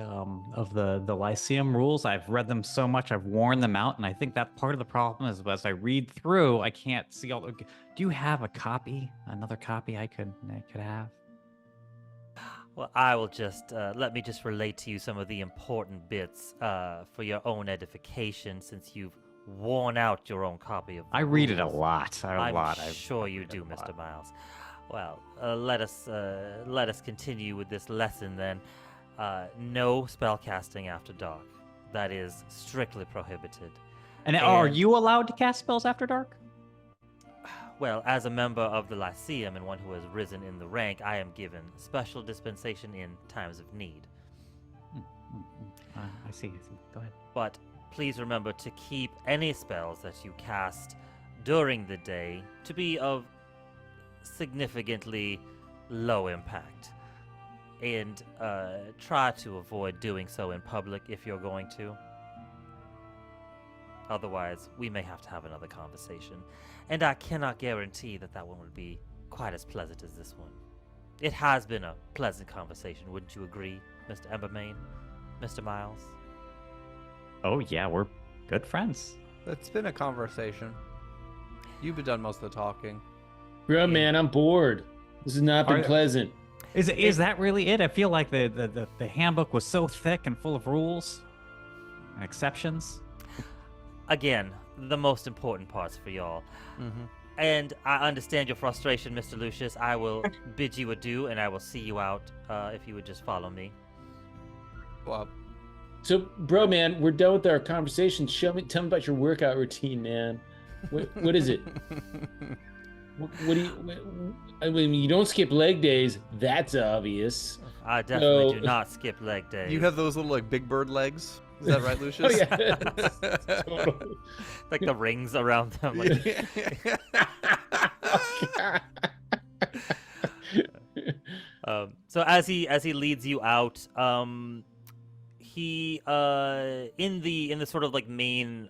Lyceum rules. I've read them so much, I've worn them out, and I think that part of the problem is as I read through, I can't see all. Do you have a copy? Another copy I could have? Well, I will just let me just relate to you some of the important bits for your own edification, since you've worn out your own copy of the I read it a rules. lot. I'm sure you do, Mr. Miles. Well, let us continue with this lesson then. No spellcasting after dark. That is strictly prohibited. And are you allowed to cast spells after dark? Well, as a member of the Lyceum and one who has risen in the rank, I am given special dispensation in times of need. I see. Go ahead. But please remember to keep any spells that you cast during the day to be of significantly low impact. And try to avoid doing so in public if you're going to. Otherwise, we may have to have another conversation. And I cannot guarantee that one will be quite as pleasant as this one. It has been a pleasant conversation, wouldn't you agree, Mr. Embermain, Mr. Miles? Oh yeah, we're good friends. It's been a conversation. You've done most of the talking. Bro, man, I'm bored. This has not been pleasant. Is that really it? I feel like the handbook was so thick and full of rules and exceptions. Again, the most important parts for y'all. Mm-hmm. And I understand your frustration, Mr. Lucius. I will bid you adieu, and I will see you out if you would just follow me. Well, So, bro, man, we're done with our conversation. Tell me about your workout routine, man. What is it? What do you? I mean, you don't skip leg days. That's obvious. I definitely do not skip leg days. you have those little like big bird legs. Is that right, Lucius? Oh yeah. Totally. like the rings around them. Like, so as he leads you out, he in the sort of like main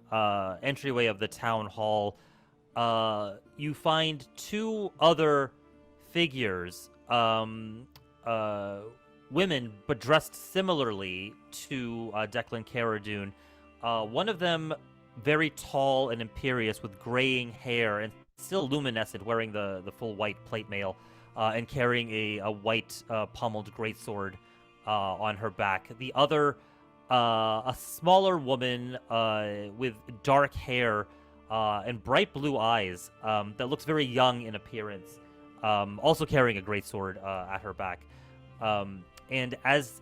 entryway of the town hall, you find two other figures, women, but dressed similarly to Declan Caradune. One of them very tall and imperious with graying hair and still luminescent, wearing the full white plate mail, and carrying a white pommeled greatsword on her back. The other, a smaller woman with dark hair and bright blue eyes that looks very young in appearance, also carrying a greatsword at her back. And as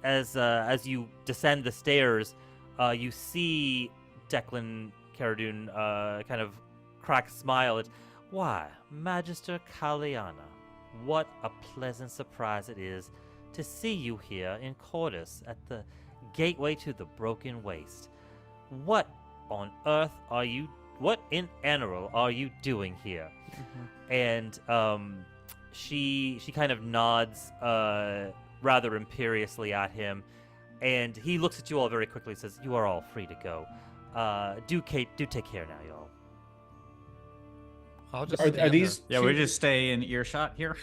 you descend the stairs, you see Declan Caradune kind of crack a smile. Why, Magister Kaliana, what a pleasant surprise it is to see you here in Cordis at the gateway to the Broken Waste. What on earth are you? What in Eneral are you doing here? And she kind of nods rather imperiously at him, and he looks at you all very quickly and says, "You are all free to go. Do take care now, y'all." I'll just Are stand these? Yeah, we just stay in earshot here.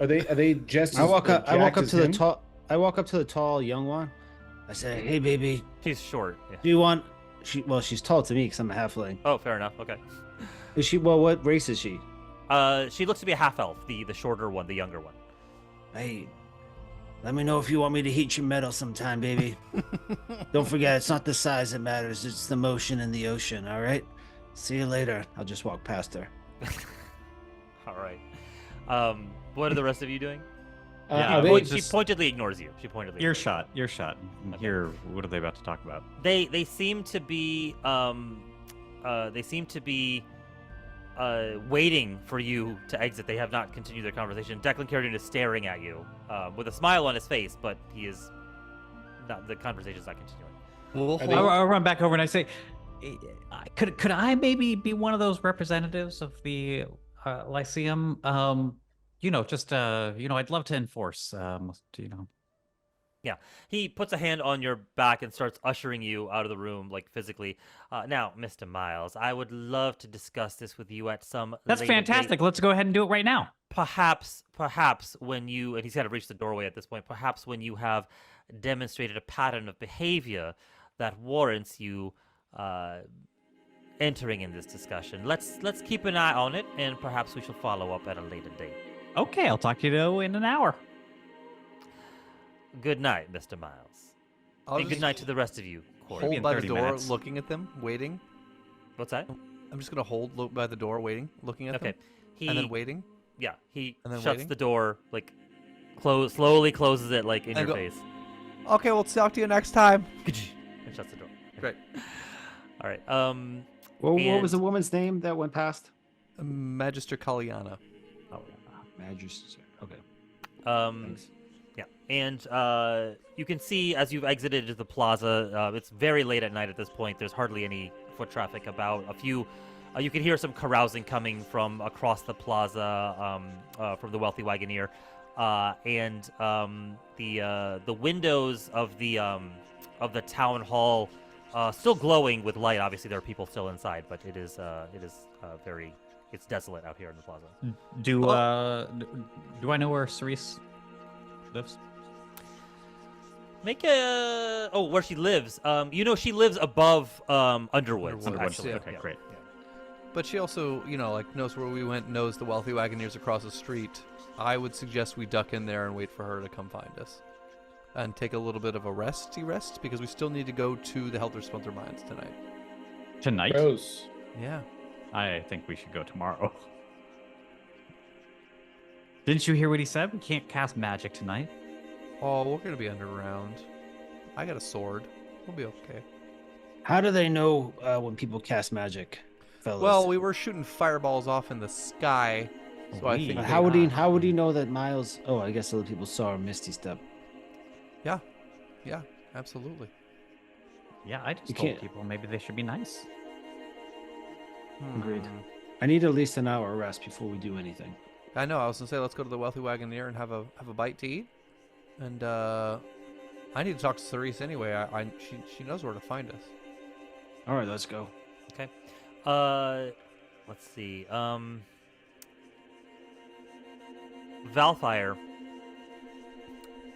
Are they just? I walk up. I walk jacked up as to the him? tall. I walk up to the tall young one. I say, "Hey, baby, She's short. Yeah. do you want?" She's tall to me because I'm a halfling. Oh, fair enough. Okay. Is she? Well, what race is she? She looks to be a half elf, the shorter one, the younger one. Hey, let me know if you want me to heat your metal sometime, baby. Don't forget, it's not the size that matters; it's the motion in the ocean. All right. See you later. I'll just walk past her. All right. What are the rest of you doing? Yeah, are they they? She pointedly ignores you. Earshot. And here, what are they about to talk about? They seem to be waiting for you to exit. They have not continued their conversation. Declan Caradune is staring at you with a smile on his face, but he is not. The conversation's not continuing. We'll Are they- hold- I'll run back over and I say, could I maybe be one of those representatives of the Lyceum? I'd love to enforce. Yeah, he puts a hand on your back and starts ushering you out of the room, like physically. Now, Mr. Miles, I would love to discuss this with you at some. That's later fantastic. date. Let's go ahead and do it right now. Perhaps when you, and he's kind of reached the doorway at this point, perhaps when you have demonstrated a pattern of behavior that warrants you entering in this discussion. Let's keep an eye on it, and perhaps we shall follow up at a later date. Okay, I'll talk to you in an hour. Good night, Mr. Miles. I'll And good just night to the rest of you, Corey. Maybe hold in by the 30 door, minutes. looking at them, waiting. What's that? I'm just gonna hold by the door, waiting, looking at Okay. them, and then waiting. Yeah, he And then shuts waiting? the door, like slowly closes it, like in And your go- face, Okay, we'll talk to you next time. and shuts the door. Great. All right. What was the And- woman's name that went past? Magister Kaliana. Oh, Magister. Okay. Thanks. Yeah, and you can see as you've exited the plaza, it's very late at night at this point. There's hardly any foot traffic about. A few, you can hear some carousing coming from across the plaza from the wealthy wagoneer, and the windows of the town hall still glowing with light. Obviously, there are people still inside, but it is very. It's desolate out here in the plaza. Do I know where Cerise lives? Make a where she lives. She lives above Underwood. Underwood, Actually, yeah. Okay, great. But she also, knows where we went, knows the wealthy wagoneers across the street. I would suggest we duck in there and wait for her to come find us. And take a little bit of a rest, because we still need to go to the Helter Skelter Mines tonight. Tonight? Gross. Yeah. I think we should go tomorrow. Didn't you hear what he said? We can't cast magic tonight. Oh, we're going to be underground. I got a sword. We'll be okay. How do they know when people cast magic, fellas? Well, we were shooting fireballs off in the sky, so I think But they- How would he know that Miles? Oh, I guess other people saw a misty step. Yeah, absolutely. Yeah, I just You told can't- people maybe they should be nice. Agreed. Hmm. I need at least an hour rest before we do anything. I know. I was gonna say let's go to the wealthy wagoneer and have a bite to eat, and I need to talk to Cerise anyway. She knows where to find us. All right, let's go. Okay. let's see. Valfire,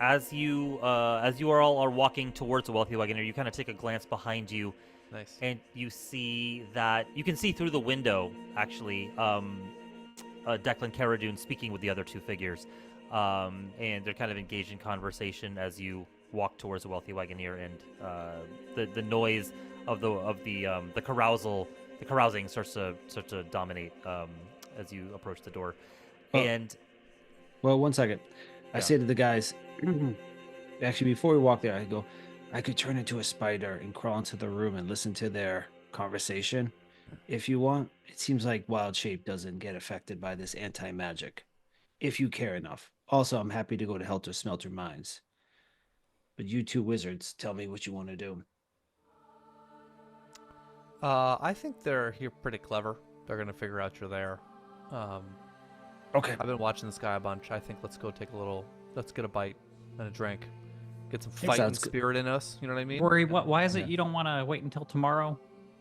as you are all are walking towards the wealthy wagoner, you kind of take a glance behind you, Nice. and you see that you can see through the window actually Declan Caradune speaking with the other two figures, and they're kind of engaged in conversation as you walk towards the wealthy wagoner, and the noise of the carousing starts to dominate as you approach the door, and. Well, 1 second. I Yeah. say to the guys, actually, before we walk there, I go, I could turn into a spider and crawl into the room and listen to their conversation if you want. It seems like Wild Shape doesn't get affected by this anti-magic, if you care enough. Also, I'm happy to go to Helter Smelter Mines. But you two wizards, tell me what you want to do. I think they're here pretty clever. They're gonna figure out you're there. Okay. I've been watching this guy a bunch. I think let's go take a little. Let's get a bite and a drink. Get some That fighting sounds good. spirit in us. You know what I mean? Rory, why is it you don't want to wait until tomorrow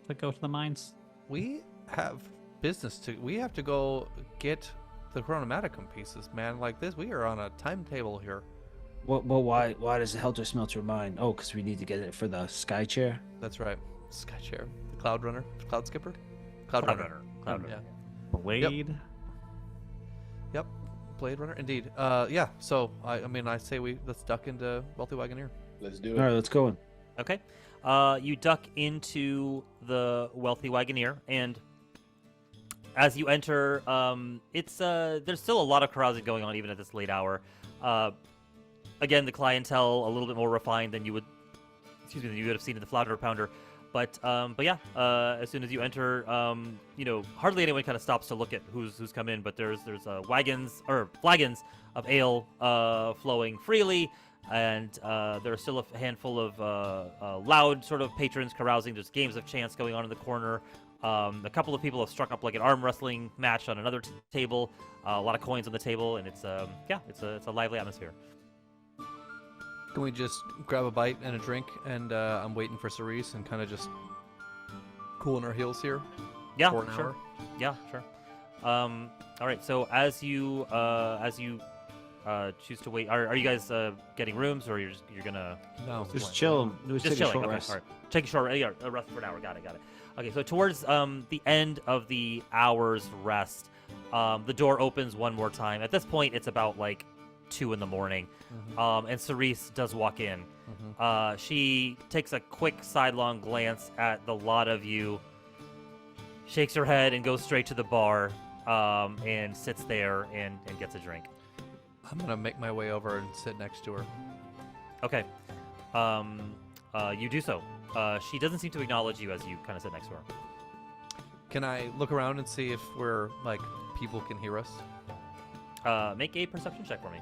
to go to the mines? We have business to. We have to go get the Chronomaticum pieces, man. Like this, we are on a timetable here. Well, why does the Helter Smelter mine? Oh, because we need to get it for the Sky Chair. That's right. Sky Chair, the Cloud Runner, Cloud Skipper, Cloud Runner. Cloud Runner. Yeah. Blade. Yep. Blade Runner, indeed. Yeah. So I say let's duck into Wealthy Wagoneer. Let's do All right, let's go in. Okay. You duck into the wealthy wagoneer, and as you enter, it's there's still a lot of carousing going on even at this late hour. Again, the clientele a little bit more refined than you would have seen in the Flounder Pounder. But yeah, as soon as you enter, hardly anyone kind of stops to look at who's come in. But there's flagons of ale flowing freely, and there are still a handful of loud sort of patrons carousing. There's games of chance going on in the corner. A couple of people have struck up like an arm wrestling match on another table. A lot of coins on the table, and it's a lively atmosphere. Can we just grab a bite and a drink? And I'm waiting for Cerise and kind of just cooling our heels here. Yeah, for an sure. hour. Yeah, sure. All right. So as you choose to wait, are you guys getting rooms, or you're gonna No. Just chill. just Take a chilling? short Okay, rest. all right. Take a short a rest for an hour. Got it. Okay. So towards the end of the hour's rest, the door opens one more time. At this point, it's about like 2 a.m. And Cerise does walk in. She takes a quick sidelong glance at the lot of you, shakes her head, and goes straight to the bar, and sits there and gets a drink. I'm gonna make my way over and sit next to her. Okay. You do so. She doesn't seem to acknowledge you as you kind of sit next to her. Can I look around and see if we're like people can hear us? Make a perception check for me.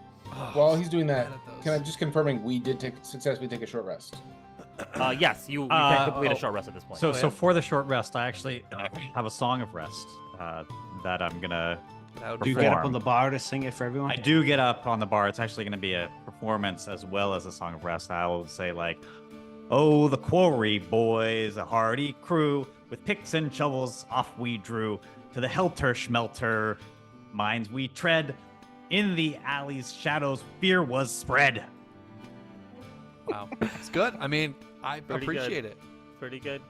While he's doing that, Bad at those. can I just confirming we did successfully take a short rest? Yes, you can complete a oh. short rest at this point. So for the short rest, I actually have a song of rest that I'm gonna. That would Do you be get perform. up on the bar to sing it for everyone? I do get up on the bar. It's actually going to be a performance as well as a song of rest. I will say like, "Oh, the quarry boys, a hardy crew, with picks and shovels off we drew to the helter schmelter mines we tread. In the alley's shadows, fear was spread." Wow. It's good. I mean, I Pretty good. appreciate it. Pretty good.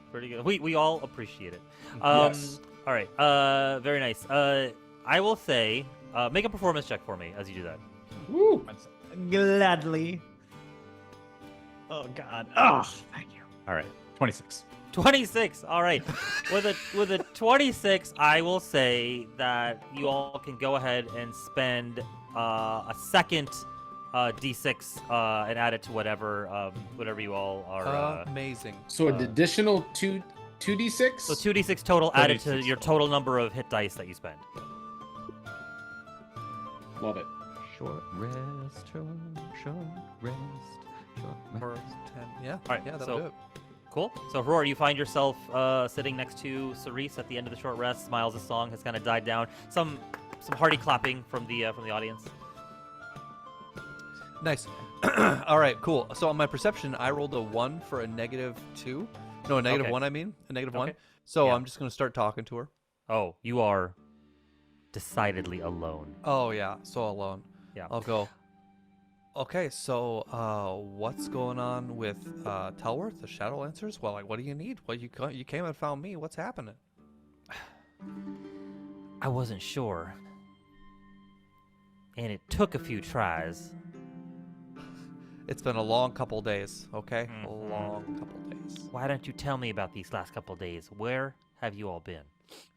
We all appreciate it. Yes. All right. Very nice. I will say, make a performance check for me as you do that. Woo! Gladly. Oh God. Oh, thank you. All right, 26. 26. All right. with a 26, I will say that you all can go ahead and spend a second d6 and add it to whatever you all are. Amazing. So an additional 2d6? So 2d6 total added to 2d6 your total number of hit dice that you spend. Love it. Short rest, short rest, short For rest. 10. Yeah. right, Yeah, that'll so- do it. Cool. So, Aurora, you find yourself sitting next to Cerise at the end of the short rest. Smiles' song has kind of died down. Some hearty clapping from the audience. Nice. All right, cool. So on my perception, I rolled a 1 for a -2. No, a -1, Okay. I mean. A -1. Okay. So Yeah. I'm just going to start talking to her. Oh, you are decidedly alone. Oh yeah, so alone. Yeah. I'll go. Okay, so what's going on with Telworth, the Shadowlancers? Well, like, what do you need? Well, you came and found me. What's happening? I wasn't sure. And it took a few tries. It's been a long couple days. Okay, a Mhm. long couple days. Why don't you tell me about these last couple days? Where have you all been?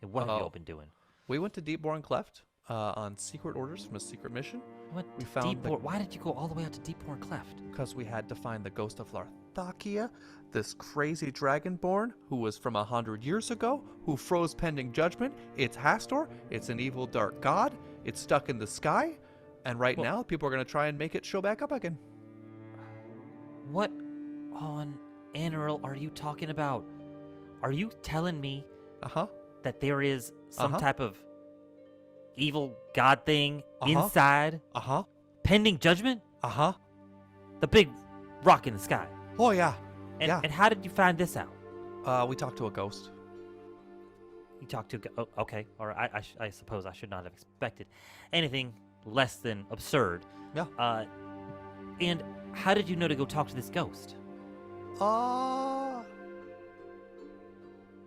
And what have you Oh. all been doing? We went to Deepborn Cleft on secret orders from a secret mission What? We found the- Why did you go all the way out to Deephorn Cleft? because we had to find the ghost of Larthakia, this crazy dragonborn who was from 100 years ago, who froze pending judgment. It's Hastor. It's an evil dark god. It's stuck in the sky, and right Well- now people are gonna try and make it show back up again. What on Aneral are you talking about? Are you telling me Uh huh. that there is some Uh-huh. type of evil god thing Uh-huh. inside Uh huh. pending judgment? Uh huh. The big rock in the sky. Oh yeah. And, Yeah. and how did you find this out? We talked to a ghost. You talked to... Oh, okay. All right. I suppose I should not have expected anything less than absurd. Yeah. And how did you know to go talk to this ghost?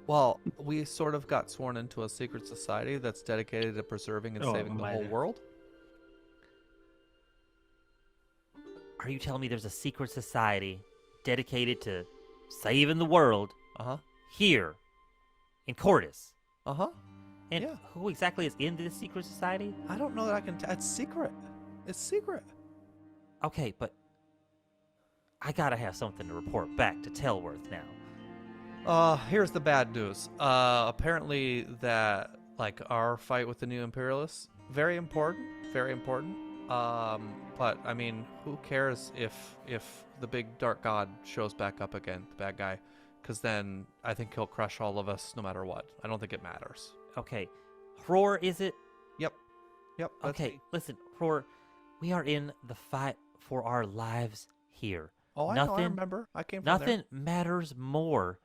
Well, we sort of got sworn into a secret society that's dedicated to preserving and Oh, saving the whole my. world. Are you telling me there's a secret society dedicated to saving the world Uh huh. here in Cordis? Uh huh. And Yeah. who exactly is in this secret society? I don't know that I can. It's secret. It's secret. Okay, but I gotta have something to report back to Telworth now. Here's the bad news. Apparently that like our fight with the new imperialists, very important, very important. But I mean, who cares if the big dark god shows back up again, the bad guy? Because then I think he'll crush all of us no matter what. I don't think it matters. Okay, Roar, is it? Yep. Yep. that's Okay, me. listen, Roar, we are in the fight for our lives here. Oh, I know. I nothing- remember. I came from there. Nothing matters more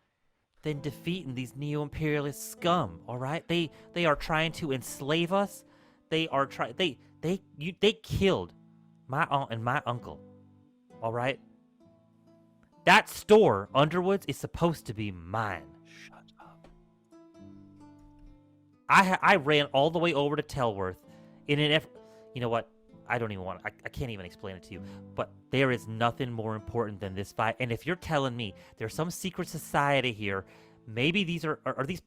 than defeating these neo-imperialist scum. All right, they are trying to enslave us. They are they killed my aunt and my uncle. All right, that store Underwoods is supposed to be mine. Shut up. I ran all the way over to Telworth in an effort. You know what? I don't even want. I can't even explain it to you. But there is nothing more important than this fight. And if you're telling me there's some secret society here, maybe these are these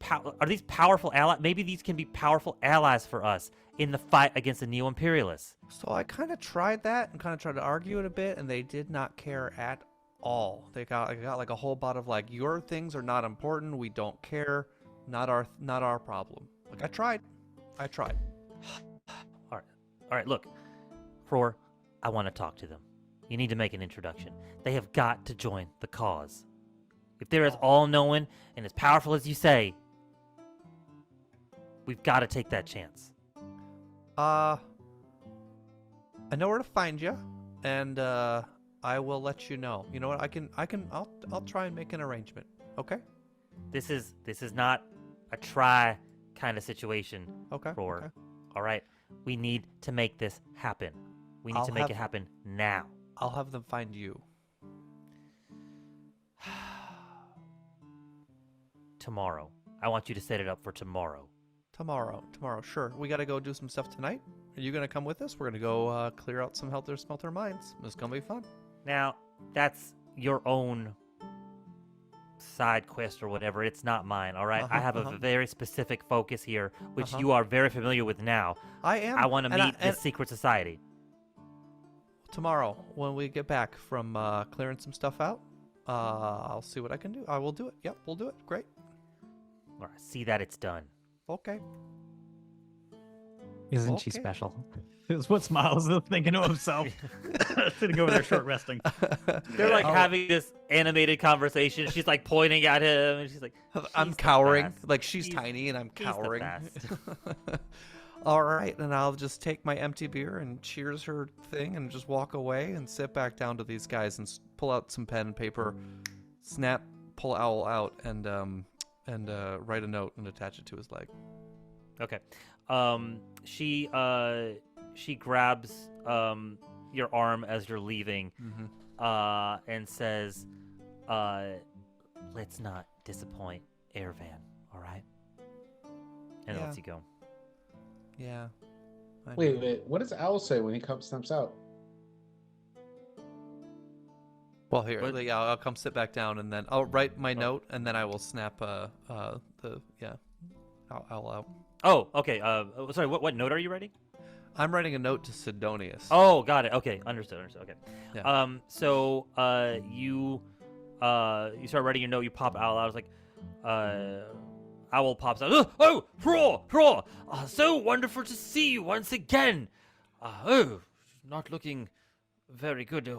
powerful allies. Maybe these can be powerful allies for us in the fight against the neo-imperialists. So I kind of tried that and kind of tried to argue it a bit, and they did not care at all. I got like a whole lot of like, your things are not important. We don't care. Not our problem. Like I tried. All right. Look, Roar, I want to talk to them. You need to make an introduction. They have got to join the cause. If they're as all-knowing and as powerful as you say, we've got to take that chance. I know where to find you, and I will let you know. You know what? I'll try and make an arrangement. Okay. This is not a try kind of situation, Okay. Roar. Okay. All right, we need to make this happen. We need I'll to make have- it happen now. I'll have them find you. Tomorrow. I want you to set it up for tomorrow. Tomorrow. Sure. We got to go do some stuff tonight. Are you gonna come with us? We're gonna go clear out some Helter Smelter mines. It's gonna be fun. Now, that's your own side quest or whatever. It's not mine, all right? I have a very specific focus here, which Uh-huh. you are very familiar with now. I am. I want to and meet this secret society. tomorrow when we get back from clearing some stuff out. I'll see what I can do. I will do it. Yep, we'll do it. Great. All right, see that it's done. Okay. Isn't she Okay. special? Is what Smiles is thinking to himself. Sitting over there short resting. They're like I'll- having this animated conversation. She's like pointing at him, and she's like, I'm "He's the cowering. best. Like she's He's- tiny and I'm he's the cowering. best." All right, and I'll just take my empty beer and cheers her thing and just walk away and sit back down to these guys and pull out some pen and paper, pull Owl out and write a note and attach it to his leg. Okay. She grabs your arm as you're leaving, and says, "Let's not disappoint Airvan, all right?" And Yeah. lets you go. Yeah. I know. Wait. What does Owl say when he steps out? Well, here, What? yeah, I'll come sit back down, and then I'll write my note, and then I will snap I'll out. Oh, okay. Sorry. What note are you writing? I'm writing a note to Sidonius. Oh, got it. Okay, understood. Okay. Yeah. So you start writing your note. You pop Owl out. It's like, Owl pops out. Oh, Raw. So wonderful to see you once again. Not looking very good.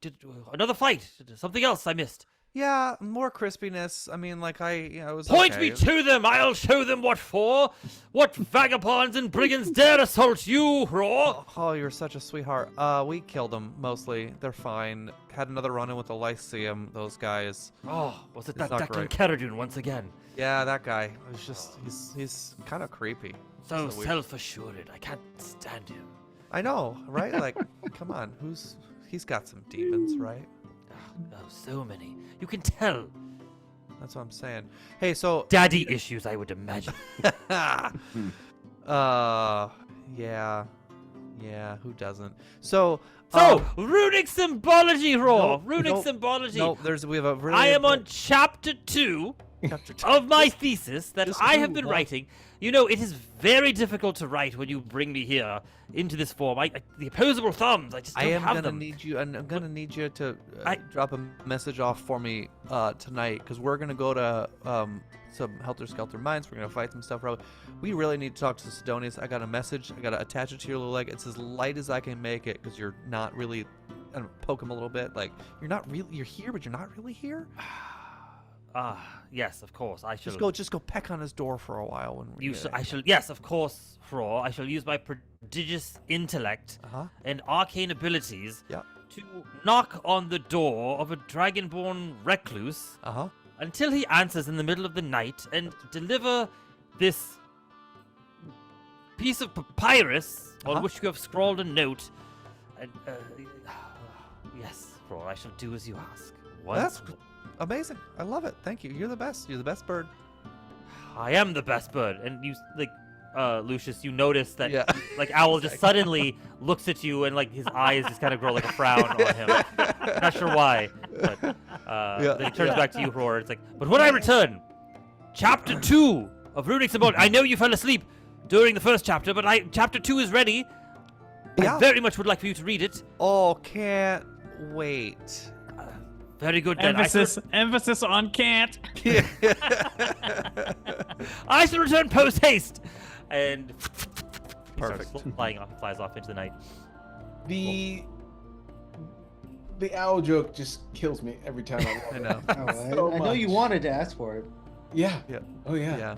Did another fight? Something else I missed? Yeah, more crispiness. I mean, like I was. Point okay. me to them. I'll show them what for. What vagabonds and brigands dare assault you, Raw? Oh, you're such a sweetheart. We killed them mostly. They're fine. Had another run-in with the Lyceum. Those guys. Oh, was it It's that not Declan great. Caradune once again? Yeah, that guy. It's just he's kind of creepy. So weird. self-assured. I can't stand him. I know, right? Like, come on. He's got some demons, right? Oh, so many. You can tell. That's what I'm saying. Hey, so Daddy issues, I would imagine. yeah, who doesn't? So, runic symbology, Raw. No, Runic no, symbology. no, we have a really. I am on chapter 2 chapter 2. of my thesis that Just I have move been on. writing. You know, it is very difficult to write when you bring me here into this form. The opposable thumbs, I just don't I am have gonna them. need you. I'm gonna need you to I- drop a message off for me tonight, because we're gonna go to some Helter Skelter mines. We're gonna fight some stuff. We really need to talk to Sidonius. I got a message. I gotta attach it to your little leg. It's as light as I can make it, because you're not really. And poke him a little bit. Like you're not really. You're here, but you're not really here. Yes, of course. I shall. Just go peck on his door for a while when we. I shall. Yes, of course, Raw. I shall use my prodigious intellect Uh-huh. and arcane abilities Yeah. to knock on the door of a dragonborn recluse Uh-huh. until he answers in the middle of the night and deliver this piece of papyrus on Uh-huh. which you have scrawled a note. And yes, Raw, I shall do as you ask. That's Once amazing. I love it. Thank you. You're the best. You're the best bird. I am the best bird, and you Lucius, you notice that Yeah. like Owl just suddenly looks at you and like his eyes just kind of grow like a frown on him. Not sure why, but then he turns back to you, Roar. It's like, but when I return, chapter 2 of Runic Symbol. I know you fell asleep during the first chapter, but chapter 2 is ready. Yeah. I very much would like for you to read it. Oh, can't wait. Very good, then. Emphasis on can't. I shall return post haste. And he starts Perfect. flying off and flies off into the night. The owl joke just kills me every time I I know. Oh, I know you wanted to ask for it. Yeah. Yeah. Oh yeah.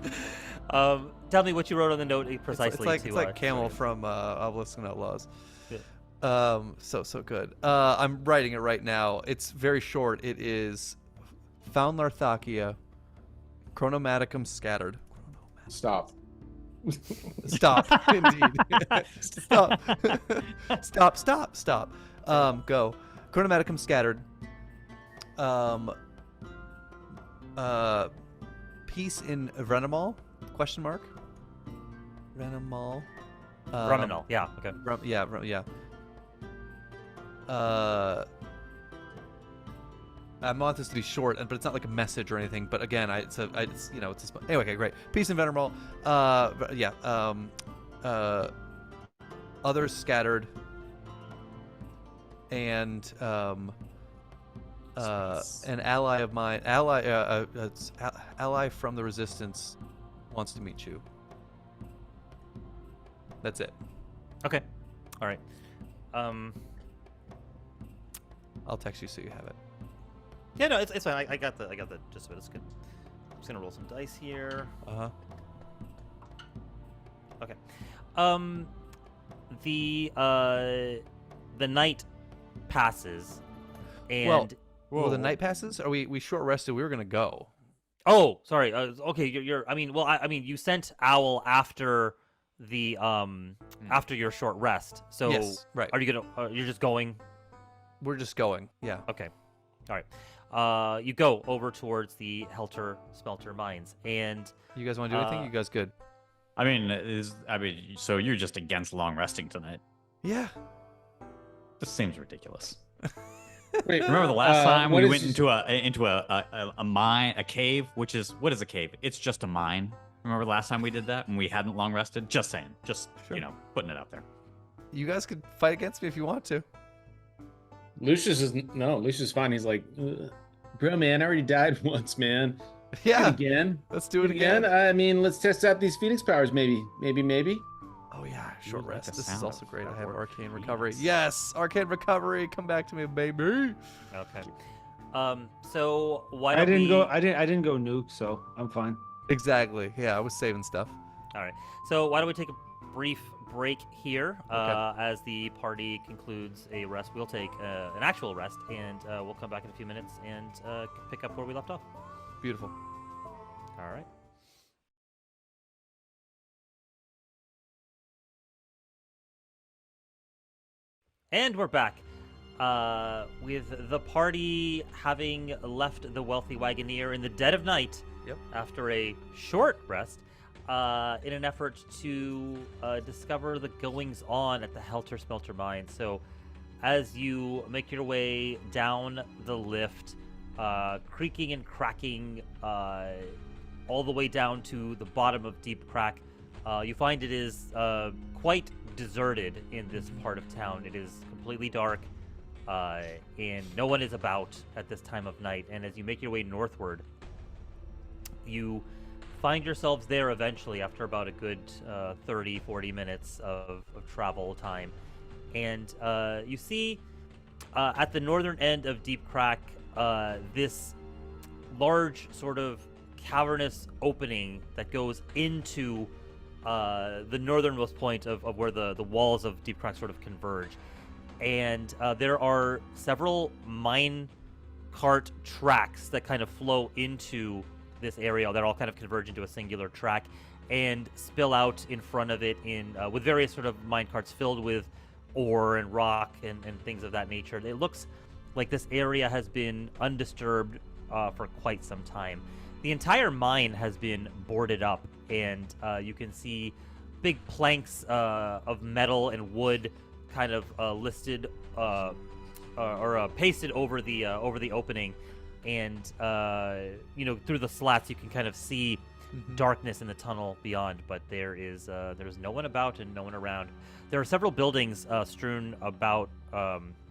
Yeah. Tell me what you wrote on the note precisely. It's like Camel from Obelisk and Outlaws. Yeah. So good. I'm writing it right now. It's very short. It is found Larthakia, Chronomaticum scattered. Stop. Stop. Indeed. Stop. Go. Chronomaticum scattered. Peace in Venimal? Question mark. Venimal. Ruminal. Yeah. Okay. Yeah. I want this to be short, but it's not like a message or anything. But again, it's anyway. Okay, great. Peace and Venerable. Others scattered, and an ally of mine, ally from the Resistance, wants to meet you. That's it. Okay. All right. I'll text you so you have it. Yeah. No, it's fine. I got the gist of it. It's good. I'm just gonna roll some dice here. Uh-huh. Okay. The night passes, and Well, the night passes. Are we short rested? We were gonna go. Oh, sorry. Okay, you're. I mean, well, I mean, you sent Owl after the after your short rest. So Yes, right. are you gonna? You're just going. We're just going. Yeah. Okay. All right. You go over towards the Helter Smelter mines, and You guys want to do anything? Uh, You guys good? I mean, so you're just against long resting tonight? Yeah. This seems ridiculous. Wait, Remember the last time what we is went this- into a mine, a cave, which is what is a cave? It's just a mine. Remember the last time we did that when we hadn't long rested? Just saying, just Sure. putting it out there. You guys could fight against me if you want to. Lucius is Lucius is fine. He's like, bro, man, I already died once, man. Do it Yeah. again. Let's do it again. I mean, let's test out these Phoenix powers, maybe. Oh yeah, short like rest. the This is sound also of great. I that have word, arcane recovery. Phoenix. Yes, arcane recovery. Come back to me, baby. okay. So why I don't didn't we... go. I didn't go nuke, so I'm fine. Exactly. Yeah, I was saving stuff. All right. So why don't we take a brief break here Okay. as the party concludes a rest? We'll take an actual rest, and we'll come back in a few minutes and pick up where we left off. Beautiful. All right. And we're back. With the party having left the wealthy wagoneer in the dead of night Yep. after a short rest, in an effort to discover the goings on at the Helter Smelter mine. So, as you make your way down the lift, creaking and cracking all the way down to the bottom of Deep Crack, you find it is quite deserted in this part of town. It is completely dark, and no one is about at this time of night. And as you make your way northward, you find yourselves there eventually after about a good 30, 40 minutes of travel time. And you see at the northern end of Deep Crack this large sort of cavernous opening that goes into the northernmost point of where the walls of Deep Crack sort of converge. And there are several mine cart tracks that kind of flow into this area that all kind of converge into a singular track and spill out in front of it in with various sort of mine carts filled with ore and rock and things of that nature. It looks like this area has been undisturbed for quite some time. The entire mine has been boarded up, and you can see big planks of metal and wood kind of listed or pasted over the opening, and through the slats you can kind of see darkness in the tunnel beyond, but there's no one about and no one around. There are several buildings strewn about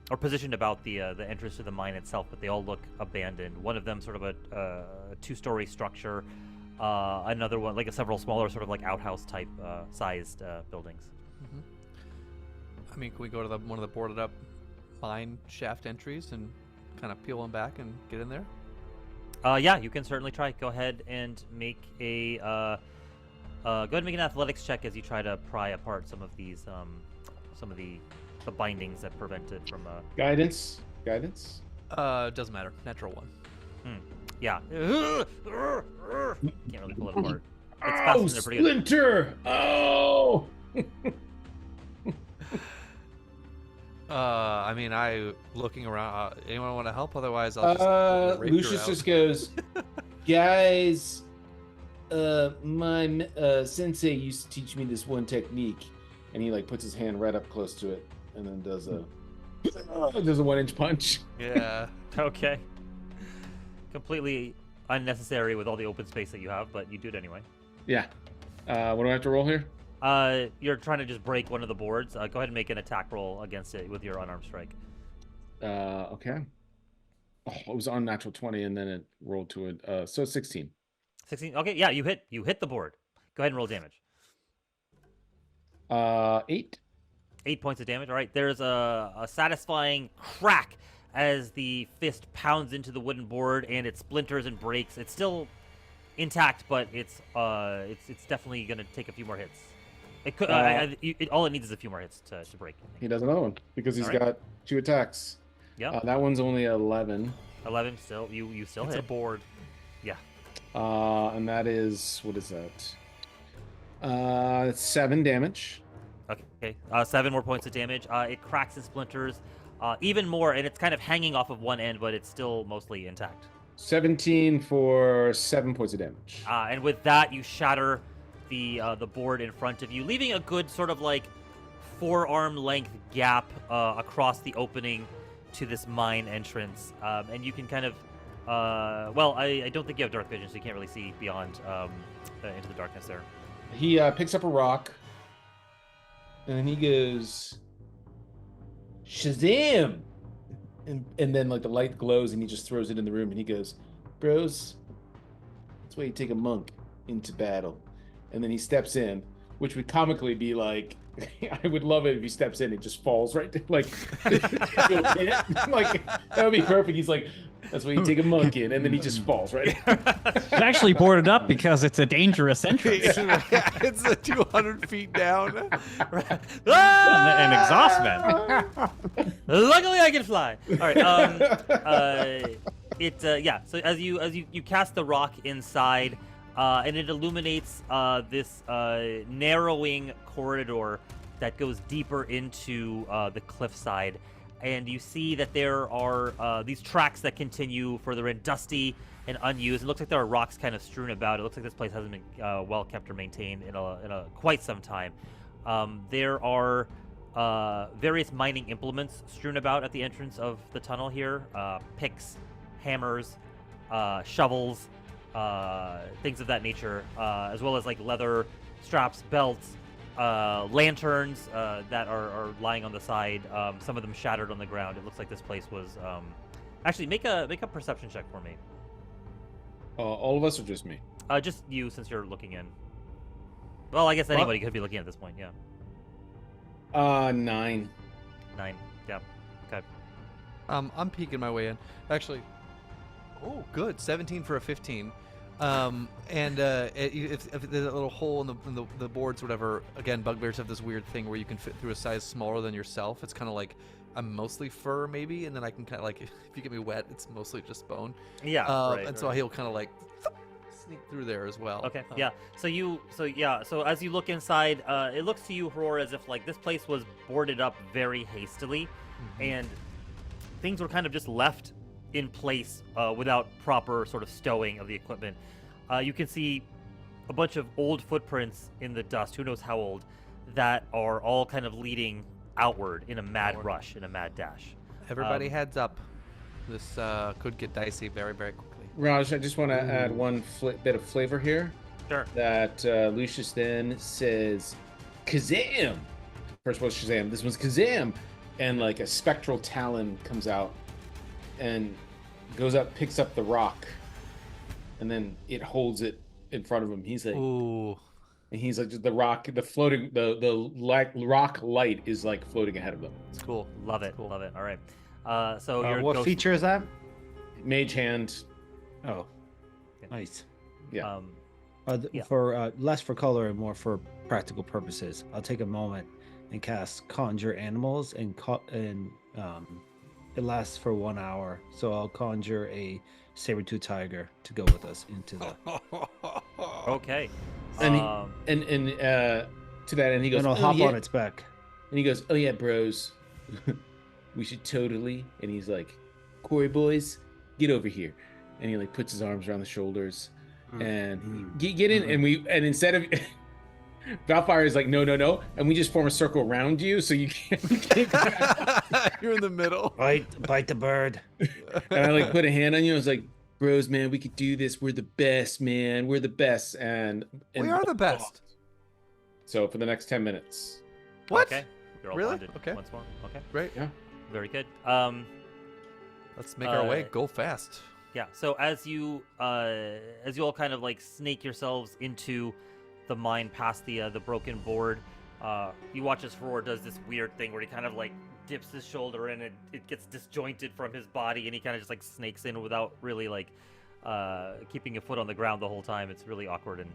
or positioned about the entrance to the mine itself, but they all look abandoned. One of them sort of a two-story structure, another one like several smaller sort of like outhouse type sized buildings. I mean, can we go to one of the boarded up mine shaft entries and kind of peel them back and get in there? Yeah, you can certainly try. Go ahead and make a go ahead and make an athletics check as you try to pry apart some of these some of the bindings that prevent it from Guidance. Doesn't matter. Natural one. yeah. Can't really pull it apart. It's Oh, fastened there pretty good. splinter! Oh! I mean, looking around. Anyone want to help? Otherwise, I'll just rape Lucius her out. just goes, guys, my sensei used to teach me this one technique, and he like puts his hand right up close to it, and then does a 1-inch punch. Yeah. Okay. Completely unnecessary with all the open space that you have, but you do it anyway. Yeah. What do I have to roll here? You're trying to just break one of the boards. Go ahead and make an attack roll against it with your unarmed strike. Okay. Oh, it was on natural 20, and then it rolled to it. So 16. 16. Okay, yeah, you hit the board. Go ahead and roll damage. 8. 8 points of damage. All right, there's a satisfying crack as the fist pounds into the wooden board and it splinters and breaks. It's still intact, but it's definitely gonna take a few more hits. It could all it needs is a few more hits to break. I think. He does another one because he's All right. got 2 attacks. Yeah, That one's only 11. 11. Still, you still It's hit. a board. Yeah. And that is, what is that? 7 damage. Okay, 7 more points of damage. It cracks and splinters even more, and it's kind of hanging off of one end, but it's still mostly intact. 17 for 7 points of damage. And with that, you shatter the board in front of you, leaving a good sort of like forearm length gap across the opening to this mine entrance. And you can kind of, well, I don't think you have dark vision, so you can't really see beyond into the darkness there. He picks up a rock, and then he goes, Shazam! And then like the light glows, and he just throws it in the room, and he goes, bros, that's why you take a monk into battle. And then he steps in, which would comically be like, I would love it if he steps in and just falls right there, like, like that would be perfect. He's like, that's why you take a monk in, and then he just falls right. It's actually boarded up because it's a dangerous entrance. It's 200 feet down. An exhaust vent. Luckily, I can fly. All right. Yeah. So as you cast the rock inside, and it illuminates this narrowing corridor that goes deeper into the cliffside. And you see that there are these tracks that continue further in, dusty and unused. It looks like there are rocks kind of strewn about. It looks like this place hasn't been well kept or maintained in a quite some time. There are various mining implements strewn about at the entrance of the tunnel here: picks, hammers, shovels, things of that nature, as well as like leather straps, belts. Lanterns that are lying on the side, some of them shattered on the ground. It looks like this place was actually make a perception check for me. All of us or just me? Just you, since you're looking in. Well, I guess anybody could be looking at this point. Yeah. 9. 9. Yeah. Okay. I'm peeking my way in. Actually, oh, good. 17 for a 15. And if there's a little hole in the boards, whatever. Again, bugbears have this weird thing where you can fit through a size smaller than yourself. It's kind of like I'm mostly fur, maybe, and then I can kind of like if you get me wet, it's mostly just bone. Yeah. So he'll kind of like sneak through there as well. Okay. Yeah. So as you look inside, it looks to you, Horror, as if like this place was boarded up very hastily, and things were kind of just left in place without proper sort of stowing of the equipment. You can see a bunch of old footprints in the dust, who knows how old, that are all kind of leading outward in a mad rush, in a mad dash. Everybody heads up. This could get dicey very, very quickly. Raj, I just want to add one bit of flavor here. Sure. That Lucius then says, Kazam! First one was Shazam, this one's Kazam! And like a spectral talon comes out and goes up, picks up the rock, and then it holds it in front of him. He's like, ooh. And he's like, the rock, the floating, the rock light is like floating ahead of them. It's cool. Love it. Cool. Love it. All right. So your What ghost... feature is that? Mage hand. Oh, Yeah. nice. Yeah. Yeah. For less for color and more for practical purposes, I'll take a moment and cast Conjure Animals, and it lasts for 1 hour. So I'll conjure a saber-tooth tiger to go with us into the. Okay. And to that end, he goes, And I'll "Oh, hop yeah." on its back. And he goes, oh yeah, bros, we should totally. And he's like, Corey boys, get over here. And he like puts his arms around the shoulders and get in. And instead of Valfire is like, no, and we just form a circle around you so you can't. You're in the middle. Bite the bird. And I like put a hand on you. I was like, bros, man, we could do this. We're the best, man. We're the best. And We are the best. So for the next 10 minutes. What? Okay. You're all Really? bonded Okay. once more. Okay. Great. Yeah. Very good. Let's make our way. Go fast. Yeah. So as you all kind of like snake yourselves into the mine past the broken board, you watch as Roar does this weird thing where he kind of like dips his shoulder in and it gets disjointed from his body, and he kind of just like snakes in without really like keeping a foot on the ground the whole time. It's really awkward and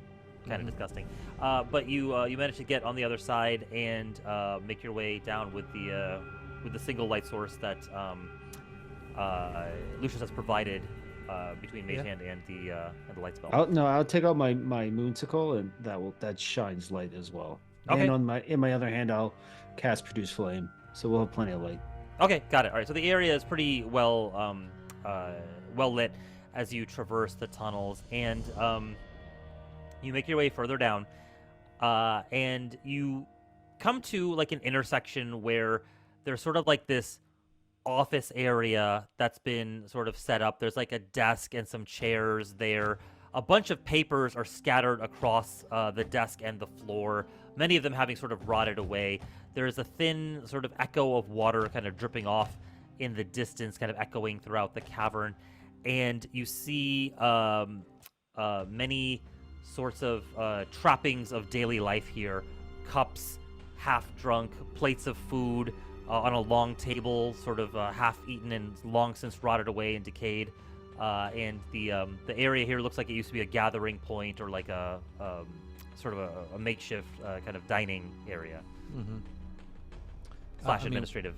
kind of disgusting. But you manage to get on the other side and make your way down with the single light source that Lucius has provided between Mage Hand and the light spell. I'll take out my moonsicle, and that shines light as well. Okay. And in my other hand, I'll cast produce flame, so we'll have plenty of light. Okay, got it. All right, so the area is pretty well well lit as you traverse the tunnels, and you make your way further down, and you come to like an intersection where there's sort of like this office area that's been sort of set up. There's like a desk and some chairs there. A bunch of papers are scattered across the desk and the floor, many of them having sort of rotted away. There's a thin sort of echo of water kind of dripping off in the distance, kind of echoing throughout the cavern. And you see many sorts of trappings of daily life here. Cups, half-drunk, plates of food on a long table, sort of half-eaten and long since rotted away and decayed. And the area here looks like it used to be a gathering point or like a sort of a makeshift kind of dining area. Mm-hmm. Slash administrative.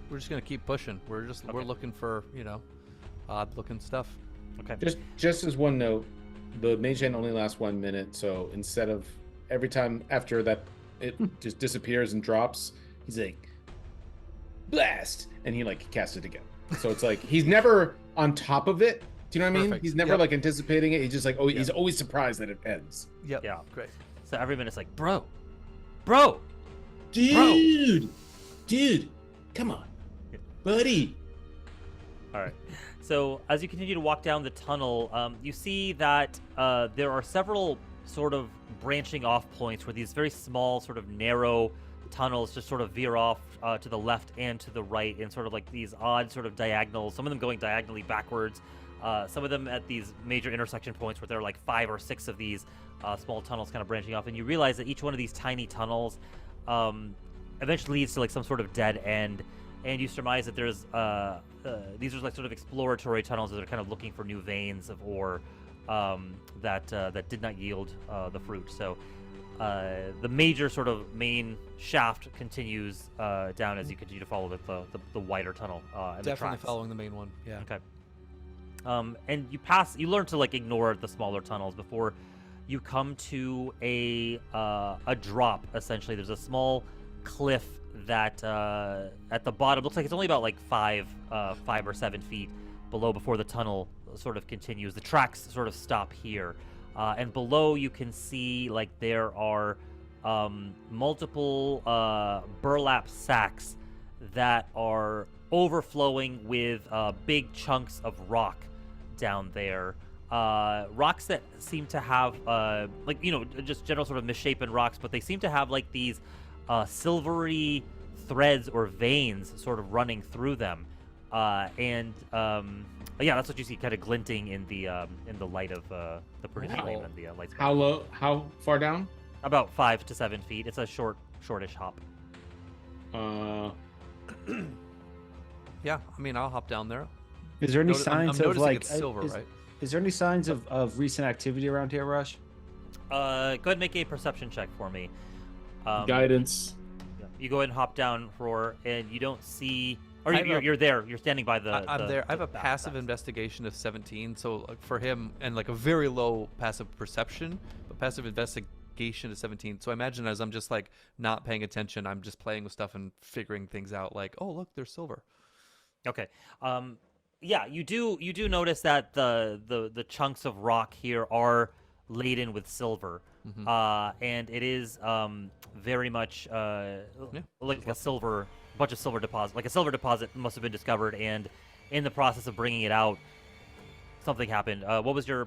We're just gonna keep pushing. We're looking for odd looking stuff. Okay. Just as one note, the mage hand only lasts 1 minute, so instead of every time after that it just disappears and drops, he's like blast, and he like casts it again. So it's like he's never on top of it. Do you know what I mean? Perfect. He's never Yep. like anticipating it. He's just like, he's Yep. always surprised that it ends. Yep. Yeah. Great. So every minute's like, bro, Dude, come on, buddy. All right. So as you continue to walk down the tunnel, you see that there are several sort of branching off points where these very small, sort of narrow tunnels just sort of veer off to the left and to the right in sort of like these odd sort of diagonals, some of them going diagonally backwards, some of them at these major intersection points where there are like 5 or 6 of these small tunnels kind of branching off. And you realize that each one of these tiny tunnels eventually leads to like some sort of dead end. And you surmise that there's these are like sort of exploratory tunnels that are kind of looking for new veins of ore that did not yield the fruit. So the major sort of main shaft continues down as you continue to follow the wider tunnel. And the Definitely tracks. following the main one. Yeah. Okay. And you learn to like ignore the smaller tunnels before you come to a drop. Essentially, there's a small cliff that at the bottom looks like it's only about like 5 or 7 feet below before the tunnel sort of continues. The tracks sort of stop here, and below you can see like there are multiple burlap sacks that are overflowing with big chunks of rock down there. Rocks that seem to have just general sort of misshapen rocks, but they seem to have like these silvery threads or veins sort of running through them, that's what you see kind of glinting in the light of the produce flame and the light spell. How far down? About 5 to 7 feet. It's a shortish hop. Yeah. I mean, I'll hop down there. Is there any I'm signs of noticing like it's silver, right? Is there any signs of recent activity around here, Rush? Go ahead and make a perception check for me. Guidance. Yeah. You go ahead and hop down, Roar, and you don't see. Or I have you're there. You're standing by the. I'm there. I have a the passive back. investigation of 17, so like, for him, and like a very low passive perception, but passive investigation is 17. So I imagine as I'm just like not paying attention, I'm just playing with stuff and figuring things out. Like, oh look, there's silver. Okay. Yeah, you do notice that the chunks of rock here are laden with silver, and it is very much like a bunch of silver deposit. Like a silver deposit must have been discovered, and in the process of bringing it out, something happened. What was your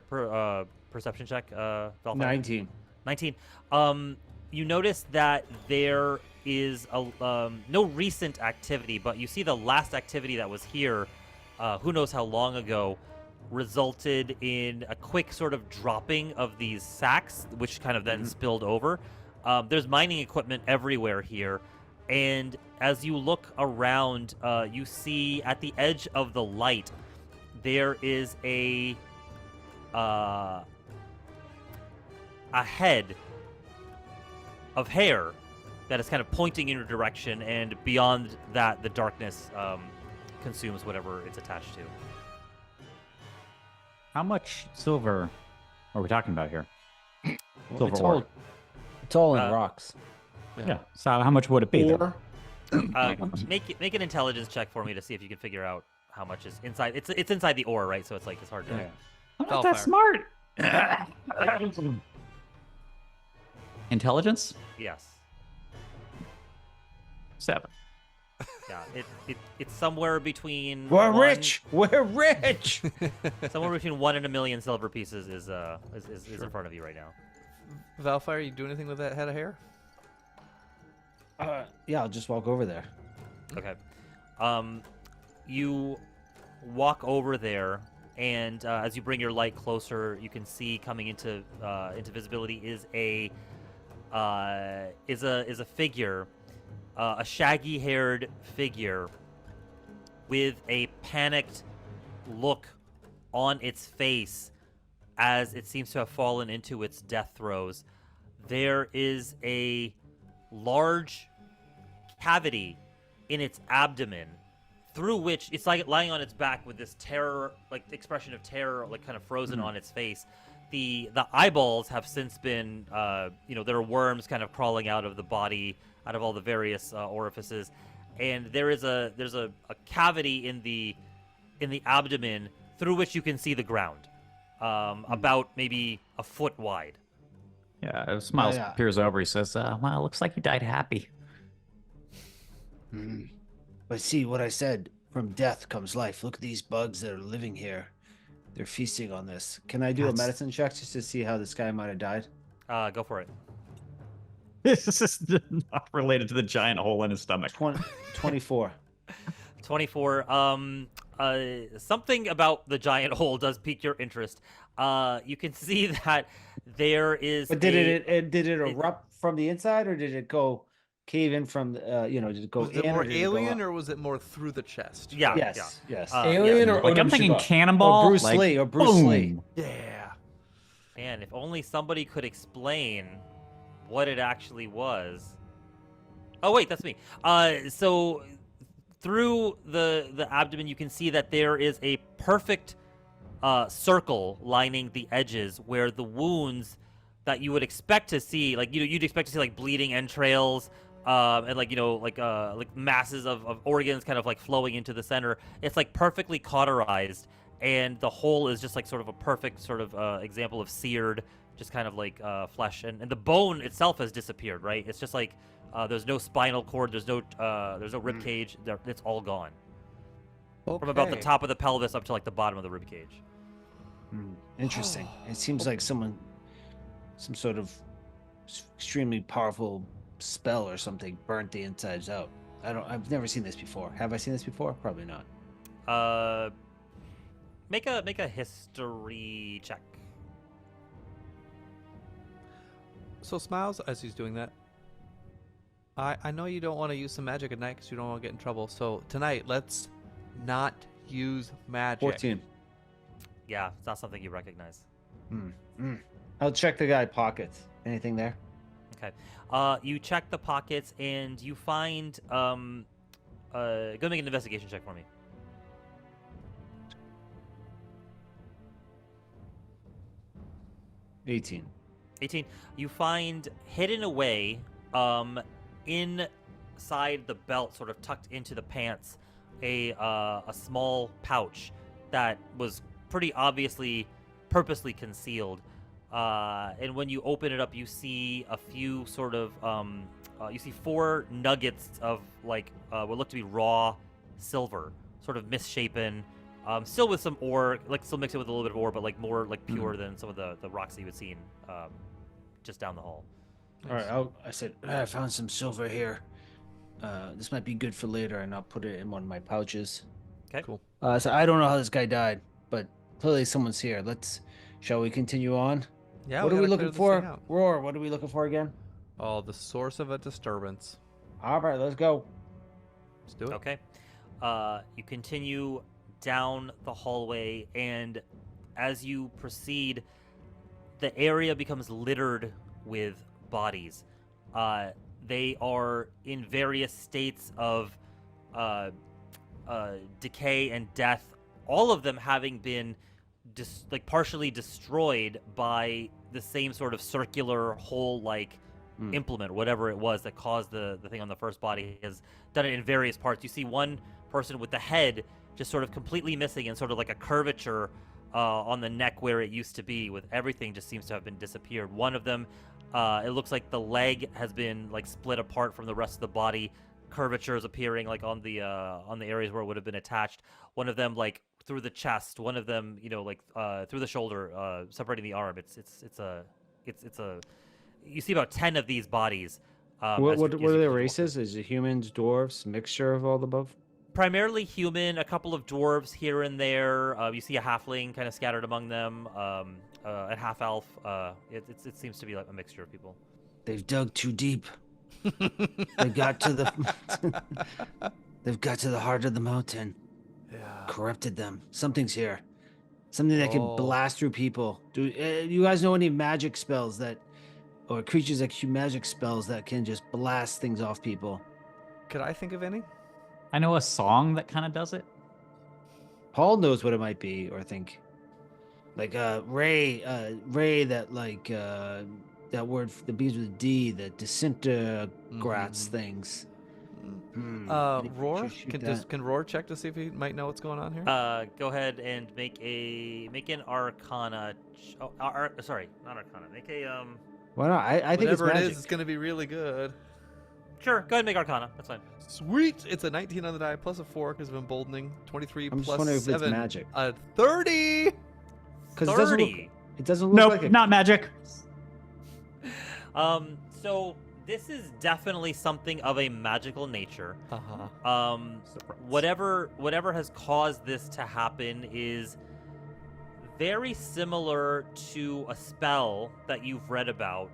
perception check? Valfire? 19. 19. You notice that there is no recent activity, but you see the last activity that was here, who knows how long ago, resulted in a quick sort of dropping of these sacks, which kind of then spilled over. There's mining equipment everywhere here, and as you look around, you see at the edge of the light, there is a head of hair that is kind of pointing in your direction, and beyond that, the darkness consumes whatever it's attached to. How much silver are we talking about here? Well, Silver it's ore. all, it's all in Uh, rocks. Yeah. So how much would it be? then? Make an intelligence check for me to see if you can figure out how much is inside. It's inside the ore, right? So it's like it's hard to. Yeah. I'm not that Hellfire. smart. Intelligence? Yes. 7. Yeah. It's somewhere between. We're one- rich. We're rich. Somewhere between 1 and 1,000,000 silver pieces is in front of you right now. Valfire, you do anything with that head of hair? Yeah, I'll just walk over there. Okay. You walk over there, and as you bring your light closer, you can see coming into visibility is a figure, a shaggy-haired figure with a panicked look on its face as it seems to have fallen into its death throes. There is a large cavity in its abdomen through which it's like lying on its back with this terror, like expression of terror, like kind of frozen on its face. The eyeballs have since been, there are worms kind of crawling out of the body, out of all the various orifices, and there's a cavity in the abdomen through which you can see the ground, about maybe a foot wide. Yeah, Smiles yeah. peers over. He says, well, looks like you died happy. But see what I said, from death comes life. Look at these bugs that are living here. They're feasting on this. Can I do a That's- medicine check just to see how this guy might have died? Go for it. This is not related to the giant hole in his stomach. 24. 24. Something about the giant hole does pique your interest. You can see that there is. But did it erupt from the inside, or did it go cave in from did it go Was it in more or did it go alien up? or was it more through the chest? Yeah. Yes, yes. Alien or Like, I'm Odom thinking Shabbat? cannonball. Bruce like, Lee, or Bruce Lee. boom. Yeah. Man, if only somebody could explain what it actually was. Oh wait, that's me. So through the abdomen, you can see that there is a perfect circle lining the edges where the wounds that you would expect to see, like you'd expect to see like bleeding entrails, and like masses of organs kind of like flowing into the center. It's like perfectly cauterized, and the hole is just like sort of a perfect sort of example of seared, just kind of like flesh, and the bone itself has disappeared. Right? It's just like there's no spinal cord, there's no rib cage. It's all gone from about the Okay. top of the pelvis up to like the bottom of the rib cage. Interesting. It seems like some sort of extremely powerful spell or something burnt the insides out. I've never seen this before. Have I seen this before? Probably not. Make a history check. So Smiles, as he's doing that, I know you don't want to use some magic at night because you don't want to get in trouble. So tonight, let's not use magic. 14. Yeah, it's not something you recognize. I'll check the guy pockets. Anything there? Okay. You check the pockets and you find go make an investigation check for me. – 18. 18. You find hidden away inside the belt, sort of tucked into the pants, a small pouch that was pretty obviously purposely concealed. And when you open it up, you see a few sort of you see 4 nuggets of like what look to be raw silver, sort of misshapen, still with some ore, like still mixed it with a little bit of ore, but like more like pure than some of the rocks that you had seen just down the hall. All right. I said, I found some silver here. This might be good for later, and I'll put it in one of my pouches. Okay. Cool. So I don't know how this guy died, but clearly someone's here. Shall we continue on? Yeah. What are we gotta looking clear this for? thing out. Roar, what are we looking for again? Oh, the source of a disturbance. All right, let's go. Let's do it. Okay. You continue down the hallway, and as you proceed, the area becomes littered with bodies. They are in various states of decay and death, all of them having been like partially destroyed by the same sort of circular hole like implement, whatever it was that caused the thing on the first body, has done it in various parts. You see one person with the head just sort of completely missing and sort of like a curvature on the neck where it used to be, with everything just seems to have been disappeared. One of them, it looks like the leg has been like split apart from the rest of the body, curvatures appearing like on the areas where it would have been attached. One of them like through the chest, one of them, you know, like through the shoulder, separating the arm. It's a you see about 10 of these bodies. What are their races? Is it humans, dwarves, mixture of all the above? Primarily human, a couple of dwarves here and there. You see a halfling kind of scattered among them, a half elf. It seems to be like a mixture of people. They've dug too deep. They got to the they've got to the heart of the mountain. Yeah. Corrupted them. Something's here. Something that can blast through people. Do you guys know any magic spells that, or creatures that use magic spells that can just blast things off people? Could I think of any? I know a song that kind of does it. Paul knows what it might be, or think. Like Ray, that like that word that begins with D, that disintegrates things. Roar? Can Roar check to see if he might know what's going on here? Go ahead and make an Arcana. Sorry, not Arcana. Make a Why not? I think it's Whatever magic. it is, it's going to be really good. Sure, go ahead and make Arcana. That's fine. Sweet! It's a 19 on the die, plus a 4 because of emboldening. 23 I'm just plus wondering if 7. it's magic. 30! Because 30. It doesn't look Nope, like a... not magic. So this is definitely something of a magical nature. Uh-huh. Whatever has caused this to happen is very similar to a spell that you've read about.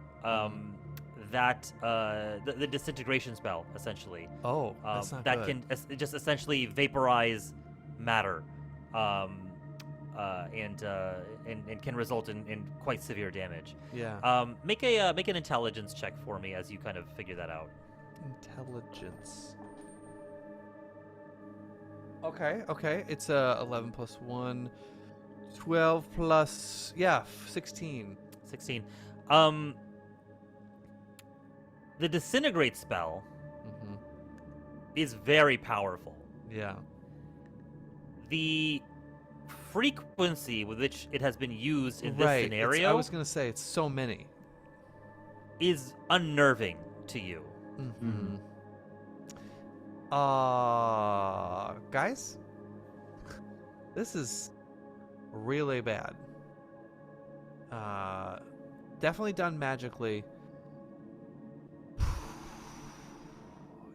The disintegration spell, essentially. Oh, that's not that good. can just essentially vaporize matter, and can result in quite severe damage. Yeah. Make an intelligence check for me as you kind of figure that out. Intelligence. Okay. It's 11 plus 1. 12 plus... Yeah, 16. 16. The disintegrate spell Mm-hmm. is very powerful. Yeah. The frequency with which it has been used in this Right. scenario I was going to say, it's so many. is unnerving to you. Mm-hmm. Guys? This is really bad. Definitely done magically.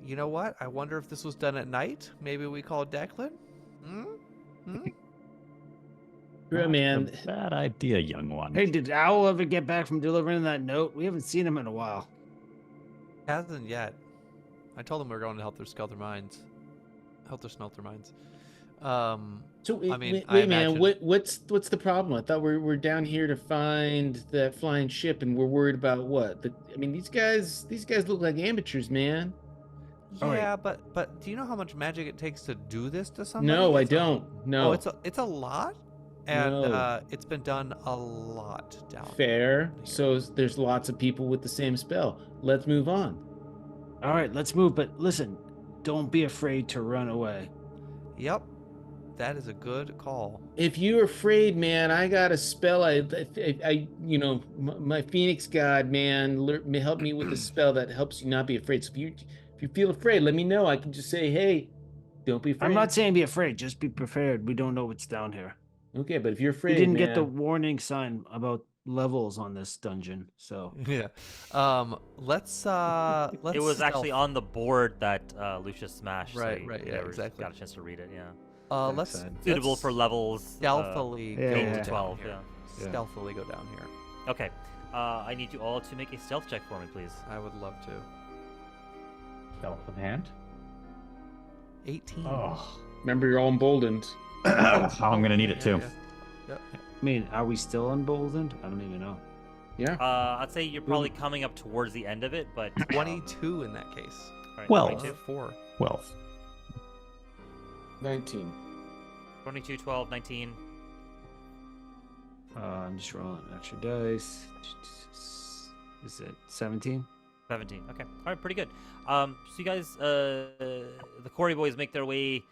You know what? I wonder if this was done at night. Maybe we call Declan? Yeah, man. Bad idea, young one. Hey, did Owl ever get back from delivering that note? We haven't seen him in a while. Hasn't yet. I told them we were going to help their smelter mines. So I mean, wait, I man, imagine- what's the problem? I thought we're down here to find that flying ship, and we're worried about what? These guys look like amateurs, man. All right. Yeah, but do you know how much magic it takes to do this to somebody? No, I It's a- don't. No. Oh, it's a lot, and No. it's been done a lot down. Fair. So there's lots of people with the same spell. Let's move on. All right, let's move. But listen, don't be afraid to run away. Yep, that is a good call. If you're afraid, man, I got a spell. My Phoenix God, man, help me with a spell that helps you not be afraid. So if you feel afraid, let me know. I can just say, hey, don't be afraid. I'm not saying be afraid. Just be prepared. We don't know what's down here. Okay, but if you're We afraid, didn't get the man- warning sign about levels on this dungeon, so Yeah. Let's It was actually on the board that Lucius smashed. so Right, you right, yeah, never exactly. Got a chance to read it. Yeah. let's Backside. Suitable let's for levels stealthily Yeah, go yeah, 8 to down 12. here. Yeah. Stealthily go down here. Okay. I need you all to make a stealth check for me, please. I would love to. Stealth of hand. 18. Oh, remember, you're all emboldened. I'm gonna need it too. Yep. I mean, are we still emboldened? I don't even know. Yeah. I'd say you're probably coming up towards the end of it, but 22 in that case. all right, Well- 22, 4. Well, 19. 22, 12, 19. I'm just rolling extra dice. Is it 17? 17. Okay. All right. Pretty good. So you guys, the Quarry Boys make their way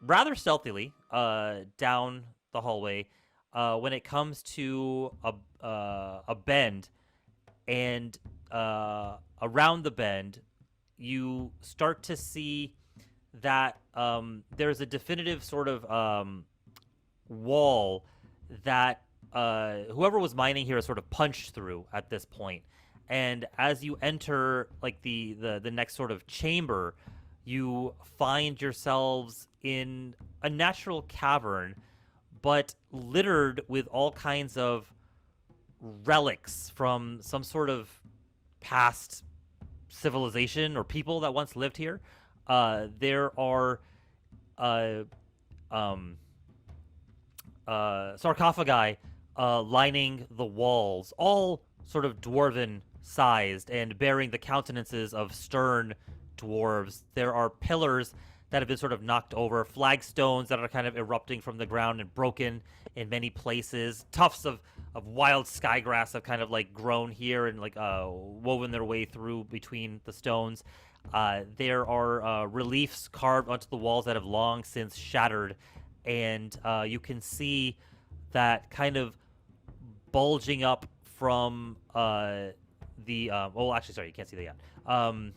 rather stealthily down the hallway. When it comes to a bend, and around the bend, you start to see that there's a definitive sort of wall that whoever was mining here has sort of punched through at this point. And as you enter like the next sort of chamber, you find yourselves in a natural cavern, but littered with all kinds of relics from some sort of past civilization or people that once lived here. There are sarcophagi lining the walls, all sort of dwarven sized and bearing the countenances of stern dwarves. There are pillars that have been sort of knocked over, flagstones that are kind of erupting from the ground and broken in many places. Tufts of wild skygrass have kind of like grown here and like woven their way through between the stones. There are reliefs carved onto the walls that have long since shattered, and you can see that kind of bulging up from actually, sorry, you can't see that yet.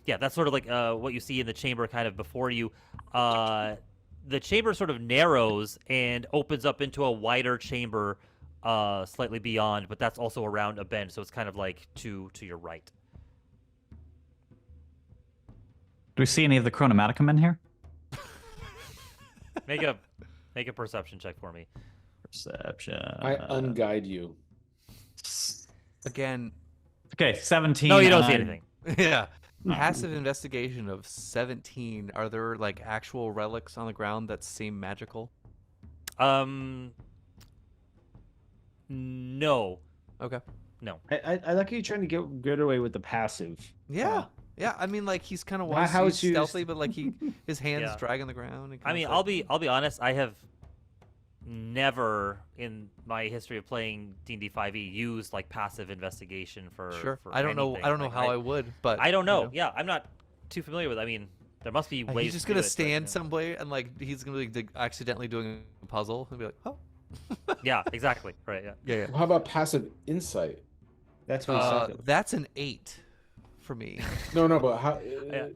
Yeah, that's sort of like what you see in the chamber kind of before you. The chamber sort of narrows and opens up into a wider chamber slightly beyond, but that's also around a bend, so it's kind of like to your right. Do we see any of the Chronomatica men here? Make a perception check for me. Perception. I unguide you. Again, Okay, 17. No, you don't see anything. yeah. Passive investigation of 17. Are there like actual relics on the ground that seem magical? No. Okay. No. I like how you're trying to get away with the passive. Yeah. Yeah. I mean, like he's kind of Not how it's used. stealthy, but like his hands Yeah. dragging the ground. And I mean, I'll be honest. I have never in my history of playing D&D 5e used like passive investigation for sure. for I don't know. anything. I don't know Like, how I would, but I don't know. you Yeah, I'm not too familiar with it. I mean, there must be ways. He's just to do gonna it, but, stand yeah. somewhere and like he's gonna be accidentally doing a puzzle and be like, oh. Yeah, exactly. Right. Yeah. Yeah. Well, how about passive insight? That's what Yeah. he said. That's an 8 for me. No, but how Yeah.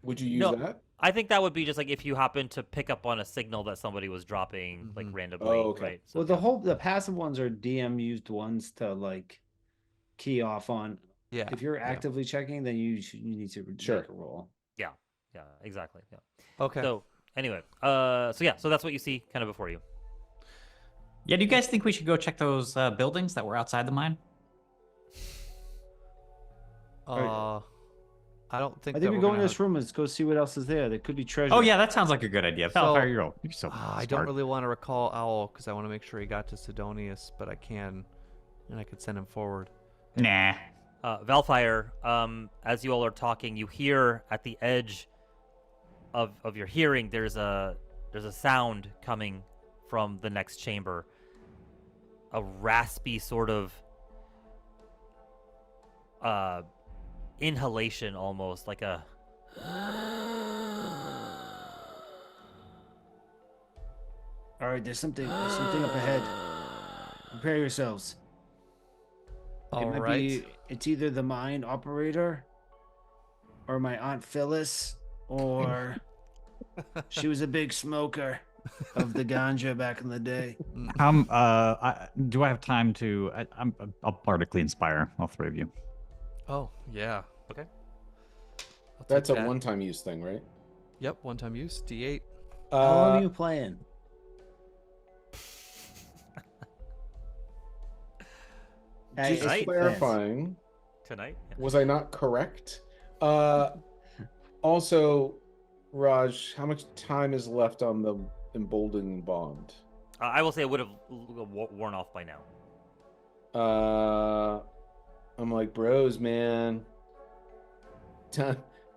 would you use No. that? I think that would be just like if you happen to pick up on a signal that somebody was dropping like Mhm. randomly, Oh, okay. right? Well, the passive ones are DM used ones to like key off on. Yeah. If you're yeah. actively checking, then you need to Sure. make a roll. Yeah, exactly. Yeah. Okay. So anyway, so that's what you see kind of before you. Yeah, do you guys think we should go check those buildings that were outside the mine? I don't think. I that think we we're go in gonna this have- room and let's go see what else is there. There could be treasure. Oh yeah, that sounds like a good idea. So- Valfire, you're so I don't smart. really want to recall Owl because I want to make sure he got to Sidonius, but I can, and I could send him forward. Nah. Valfire, as you all are talking, you hear at the edge of your hearing there's a sound coming from the next chamber. A raspy sort of inhalation, almost like a All right, there's something up ahead. Prepare yourselves. All might right. be, it's either the mine operator or my Aunt Phyllis, or she was a big smoker of the ganja back in the day. Do I have time to? I'll bardically inspire all three of you. Oh yeah. Okay. I'll take That's a that. one-time use thing, right? Yep, one-time use. D8. How long are Uh, you playing? Hey, just Right. clarifying, Tonight. Yeah. was I not correct? Also, Raj, how much time is left on the emboldening bond? I will say it would have worn off by now. I'm like, bros, man.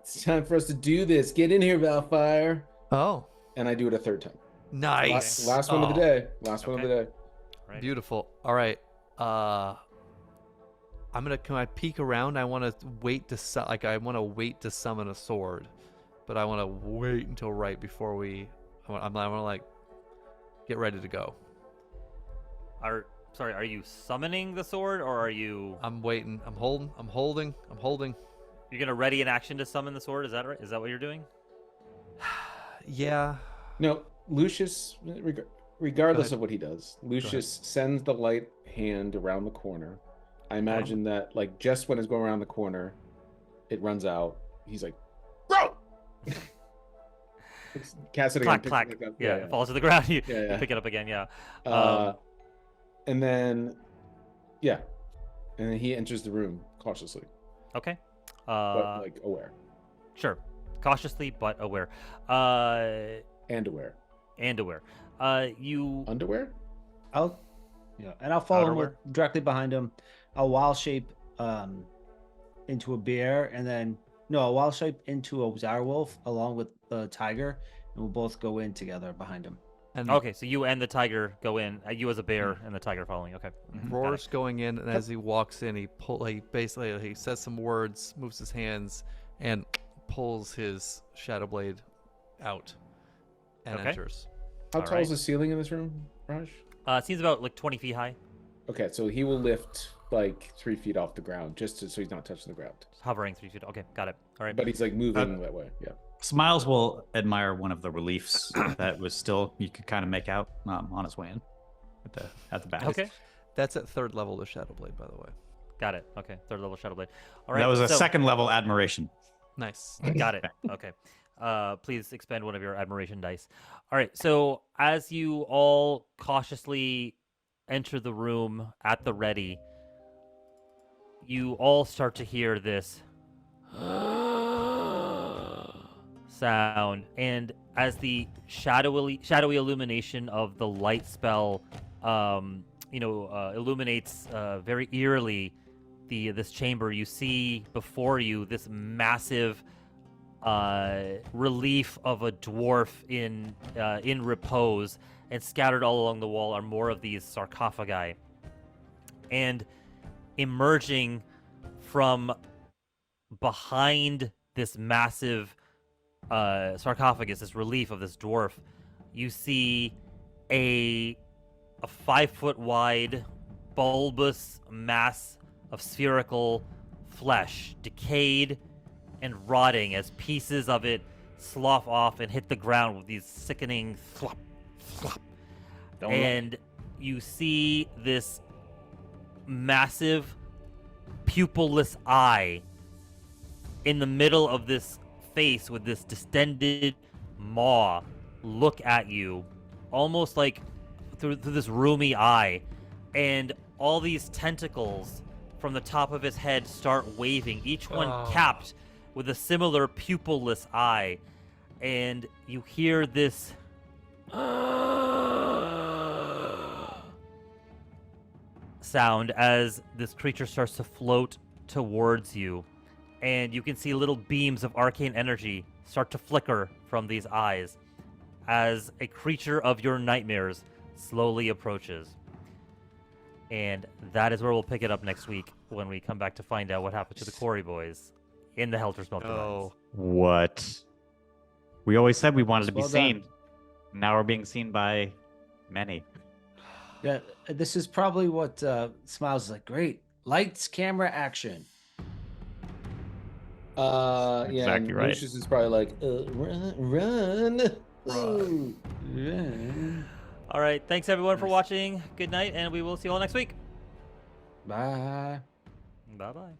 It's time for us to do this. Get in here, Valfire. Oh, And I do it a third time. nice. Last one of the Oh. day. Last one of the day. Right. Beautiful. All right. Can I peek around? I want to wait to I want to wait to summon a sword, but I want to wait until right before I want to like get ready to go. Are you summoning the sword, or are you? I'm waiting. I'm holding. You're gonna ready an action to summon the sword. Is that right? Is that what you're doing? Yeah. No, Lucius, regardless ahead. of what he does, Lucius sends the light hand around the corner. I imagine that, like, just when it's going around the corner, it runs out. He's like, bro! Cassidy Clack, clack. Yeah, it falls to the ground. You pick it up again. Yeah. And then, and then he enters the room cautiously, Okay. but like aware Sure. Cautiously, but aware. and aware. You Underwear? And I'll follow him Outerwear? directly behind him. I'll wild shape into a bear, and then I'll wild shape into a direwolf along with the tiger, and we'll both go in together behind him. And Okay, so you and the tiger go in. You as a bear and the tiger following. Okay. Roar's going in, and as he walks in, he says some words, moves his hands, and pulls his shadow blade out and Okay. enters. How All tall is right. the ceiling in this room, Raj? It seems about like 20 feet high, Okay, so he will lift like 3 feet off the ground so he's not touching the ground. hovering 3 feet. Okay, got it. All right. But he's like moving that way. Yeah. Smiles will admire one of the reliefs that was still you could kind of make out on his way in at the back. Okay, That's at 3rd level, the shadow blade, by the way. got it. Okay, 3rd level shadow blade. All right. That was a so- second level admiration. Nice. Got it. Okay. Please expend one of your admiration dice. All right. So as you all cautiously enter the room at the ready, you all start to hear this sound, and as the shadowy illumination of the light spell, illuminates very eerily this chamber, you see before you this massive relief of a dwarf in repose, and scattered all along the wall are more of these sarcophagi. And emerging from behind this massive sarcophagus, this relief of this dwarf, you see a 5 foot wide bulbous mass of spherical flesh, decayed and rotting as pieces of it slough off and hit the ground with these sickening flop, flop. And you see this massive pupilless eye in the middle of this face with this distended maw look at you, almost like through this roomy eye, and all these tentacles from the top of his head start waving, each one capped with a similar pupilless eye, and you hear this sound as this creature starts to float towards you, and you can see little beams of arcane energy start to flicker from these eyes as a creature of your nightmares slowly approaches. And that is where we'll pick it up next week when we come back to find out what happened to the Quarry Boys in the Helter Skelter Mines. What? We always said we wanted to be Well seen. done. Now we're being seen by many. Yeah, this is probably what Smiles is like. Great. Lights, camera, action. Yeah. Exactly and right. Lucius is probably like, run. Ooh. Yeah. All right. Thanks, everyone, for watching. Good night, and we will see you all next week. Bye. Bye-bye.